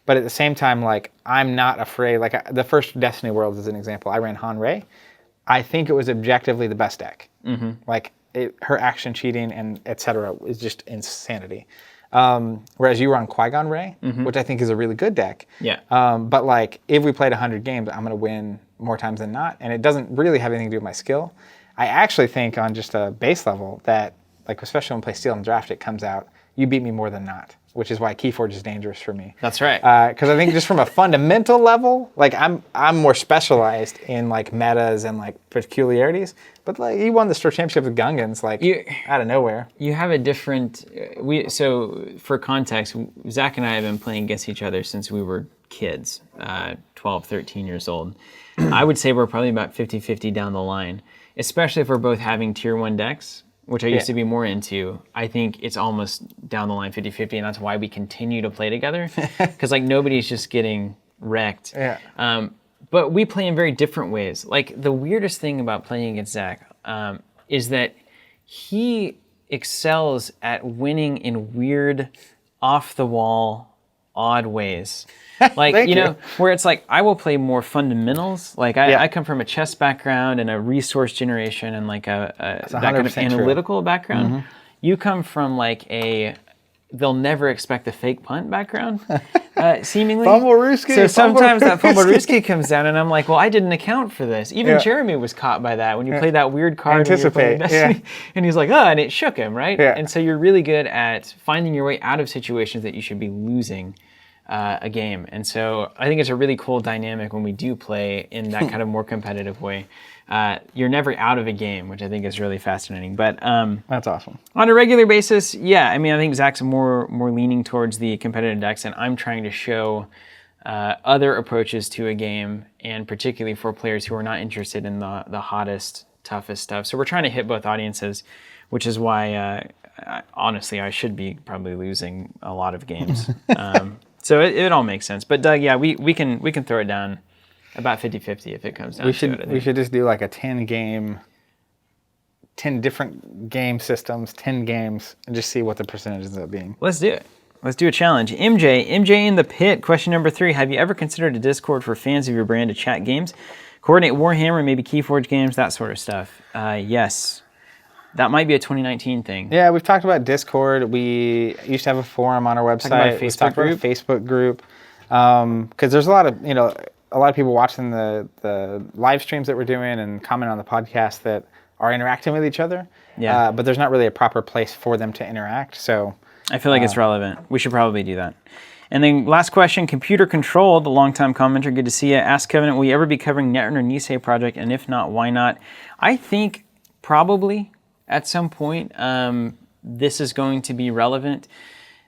But at the same time, like, I'm not afraid. Like, the first Destiny Worlds is an example. I ran Han Rey. I think it was objectively the best deck. Like, her action cheating and etc. is just insanity. Whereas you run Qui-Gon Rey, which I think is a really good deck. Yeah. But like, if we played 100 games, I'm going to win more times than not. And it doesn't really have anything to do with my skill. I actually think on just a base level that, like, especially when we play Steel and Draft, it comes out, you beat me more than not, which is why Keyforge is dangerous for me. That's right. Because I think just from a fundamental level, like, I'm more specialized in, like, metas and, like, peculiarities. But, like, you won the Store Championship with Gungans, like, out of nowhere. You have a different... So, for context, Zach and I have been playing against each other since we were kids, 12, 13 years old. I would say we're probably about 50-50 down the line, especially if we're both having tier 1 decks, which I used to be more into. I think it's almost down the line 50-50, and that's why we continue to play together, because, like, nobody's just getting wrecked. Yeah. But we play in very different ways. Like, the weirdest thing about playing against Zach is that he excels at winning in weird, off-the-wall, odd ways. Like, you know, where it's like, I will play more fundamentals. Like, I come from a chess background and a resource generation and, like, that kind of analytical background. You come from, like, they'll never expect a fake punt background, seemingly. Fumblerooski. So sometimes that Fumblerooski comes down, and I'm like, well, I didn't account for this. Even Jeremy was caught by that when you played that weird card. Anticipate. And he's like, oh, and it shook him, right? Yeah. And so you're really good at finding your way out of situations that you should be losing a game. And so I think it's a really cool dynamic when we do play in that kind of more competitive way. You're never out of a game, which I think is really fascinating. But that's awesome. On a regular basis, yeah, I mean, I think Zach's more leaning towards the competitive decks, and I'm trying to show other approaches to a game, and particularly for players who are not interested in the hottest, toughest stuff. So we're trying to hit both audiences, which is why, honestly, I should be probably losing a lot of games. So it all makes sense. But Doug, yeah, we can throw it down about 50-50 if it comes down to it. We should just do like a 10 different game systems, 10 games, and just see what the percentage ends up being. Let's do it. Let's do a challenge. MJ in the pit. Question number 3. Have you ever considered a Discord for fans of your brand to chat games? Coordinate Warhammer, maybe Keyforge games, that sort of stuff. Yes. That might be a 2019 thing. Yeah, we've talked about Discord. We used to have a forum on our website. We've talked about a Facebook group. Because there's a lot of people watching the live streams that we're doing and comment on the podcast that are interacting with each other. Yeah. But there's not really a proper place for them to interact. So I feel like it's relevant. We should probably do that. And then last question, Computer Control, the longtime commenter, good to see you. Ask Covenant, will you ever be covering Netrunner Nisei project? And if not, why not? I think probably at some point this is going to be relevant.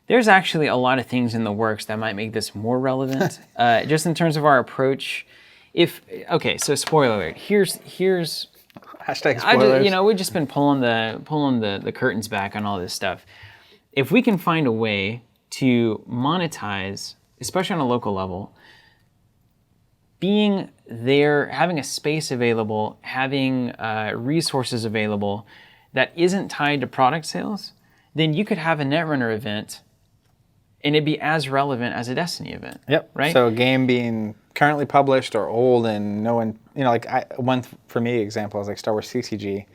There's actually a lot of things in the works that might make this more relevant, just in terms of our approach. So spoiler alert. Here's hashtag spoilers. We've just been pulling the curtains back on all this stuff. If we can find a way to monetize, especially on a local level, being there, having a space available, having resources available that isn't tied to product sales, then you could have a Netrunner event and it'd be as relevant as a Destiny event. Yep. Right? So a game being currently published or old and no one, one for me example is like Star Wars CCG.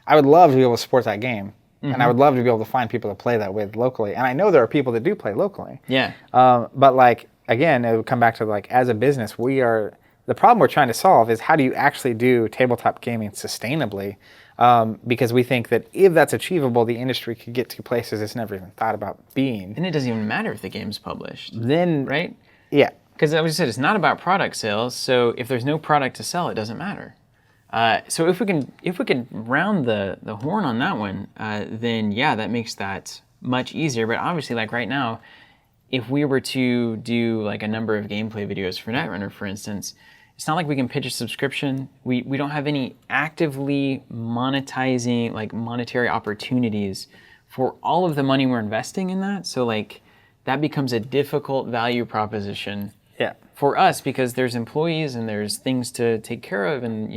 I would love to be able to support that game. And I would love to be able to find people to play that with locally. And I know there are people that do play locally. Yeah. But like, again, it would come back to like, as a business, the problem we're trying to solve is how do you actually do tabletop gaming sustainably? Because we think that if that's achievable, the industry could get to places it's never even thought about being. And it doesn't even matter if the game's published. Then, right? Yeah. Because as I said, it's not about product sales. So if there's no product to sell, it doesn't matter. So if we can round the horn on that one, then yeah, that makes that much easier. But obviously, like right now, if we were to do like a number of gameplay videos for Netrunner, for instance, it's not like we can pitch a subscription. We don't have any actively monetizing, like monetary opportunities for all of the money we're investing in that. So like that becomes a difficult value proposition. Yeah. For us, because there's employees and there's things to take care of, and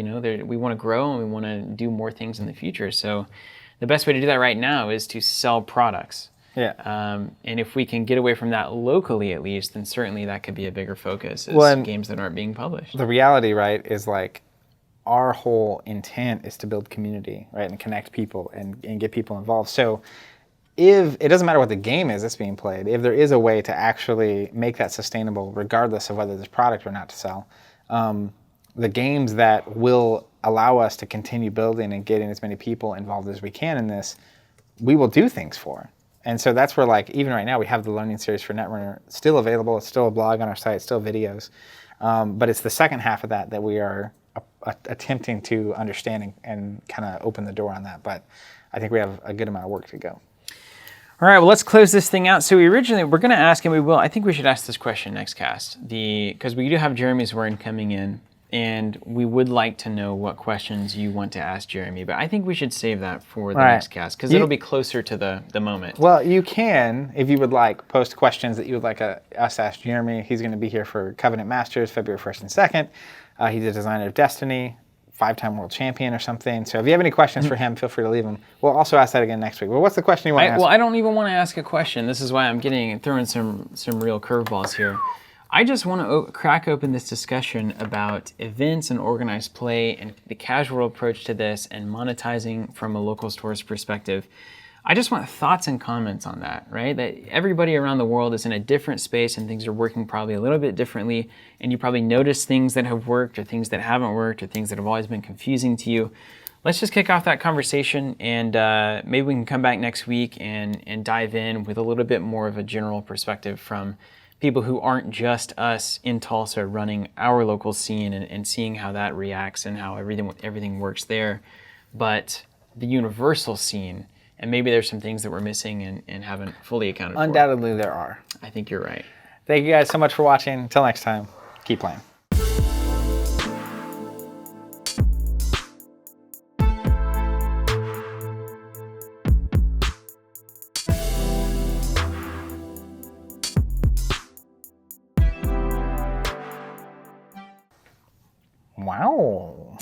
we want to grow and we want to do more things in the future. So the best way to do that right now is to sell products. Yeah. And if we can get away from that locally at least, then certainly that could be a bigger focus, is games that aren't being published. The reality, right, is like our whole intent is to build community, right, and connect people and get people involved. So if it doesn't matter what the game is that's being played, if there is a way to actually make that sustainable, regardless of whether there's product or not to sell, the games that will allow us to continue building and getting as many people involved as we can in this, we will do things for. And so that's where, like, even right now, we have the learning series for Netrunner still available. It's still a blog on our site, still videos. But it's the second half of that we are attempting to understand and kind of open the door on that. But I think we have a good amount of work to go. All right, well, let's close this thing out. So we're going to ask, and we will, I think we should ask this question next cast, because we do have Jeremy's word coming in, and we would like to know what questions you want to ask Jeremy, but I think we should save that for the next cast, because it'll be closer to the moment. Well, you can, if you would like, post questions that you would like us to ask Jeremy. He's going to be here for Covenant Masters, February 1st and 2nd. He's a designer of Destiny, 5-time world champion or something. So if you have any questions for him, feel free to leave them. We'll also ask that again next week. Well, what's the question you want to ask? Well, I don't even want to ask a question. This is why I'm throwing some real curveballs here. I just want to crack open this discussion about events and organized play and the casual approach to this and monetizing from a local store's perspective. I just want thoughts and comments on that, right? That everybody around the world is in a different space and things are working probably a little bit differently, and you probably notice things that have worked or things that haven't worked or things that have always been confusing to you. Let's just kick off that conversation, and maybe we can come back next week and dive in with a little bit more of a general perspective from people who aren't just us in Tulsa running our local scene and seeing how that reacts and how everything works there, but the universal scene. And maybe there's some things that we're missing and haven't fully accounted for. Undoubtedly there are. I think you're right. Thank you guys so much for watching. Until next time, keep playing. Wow.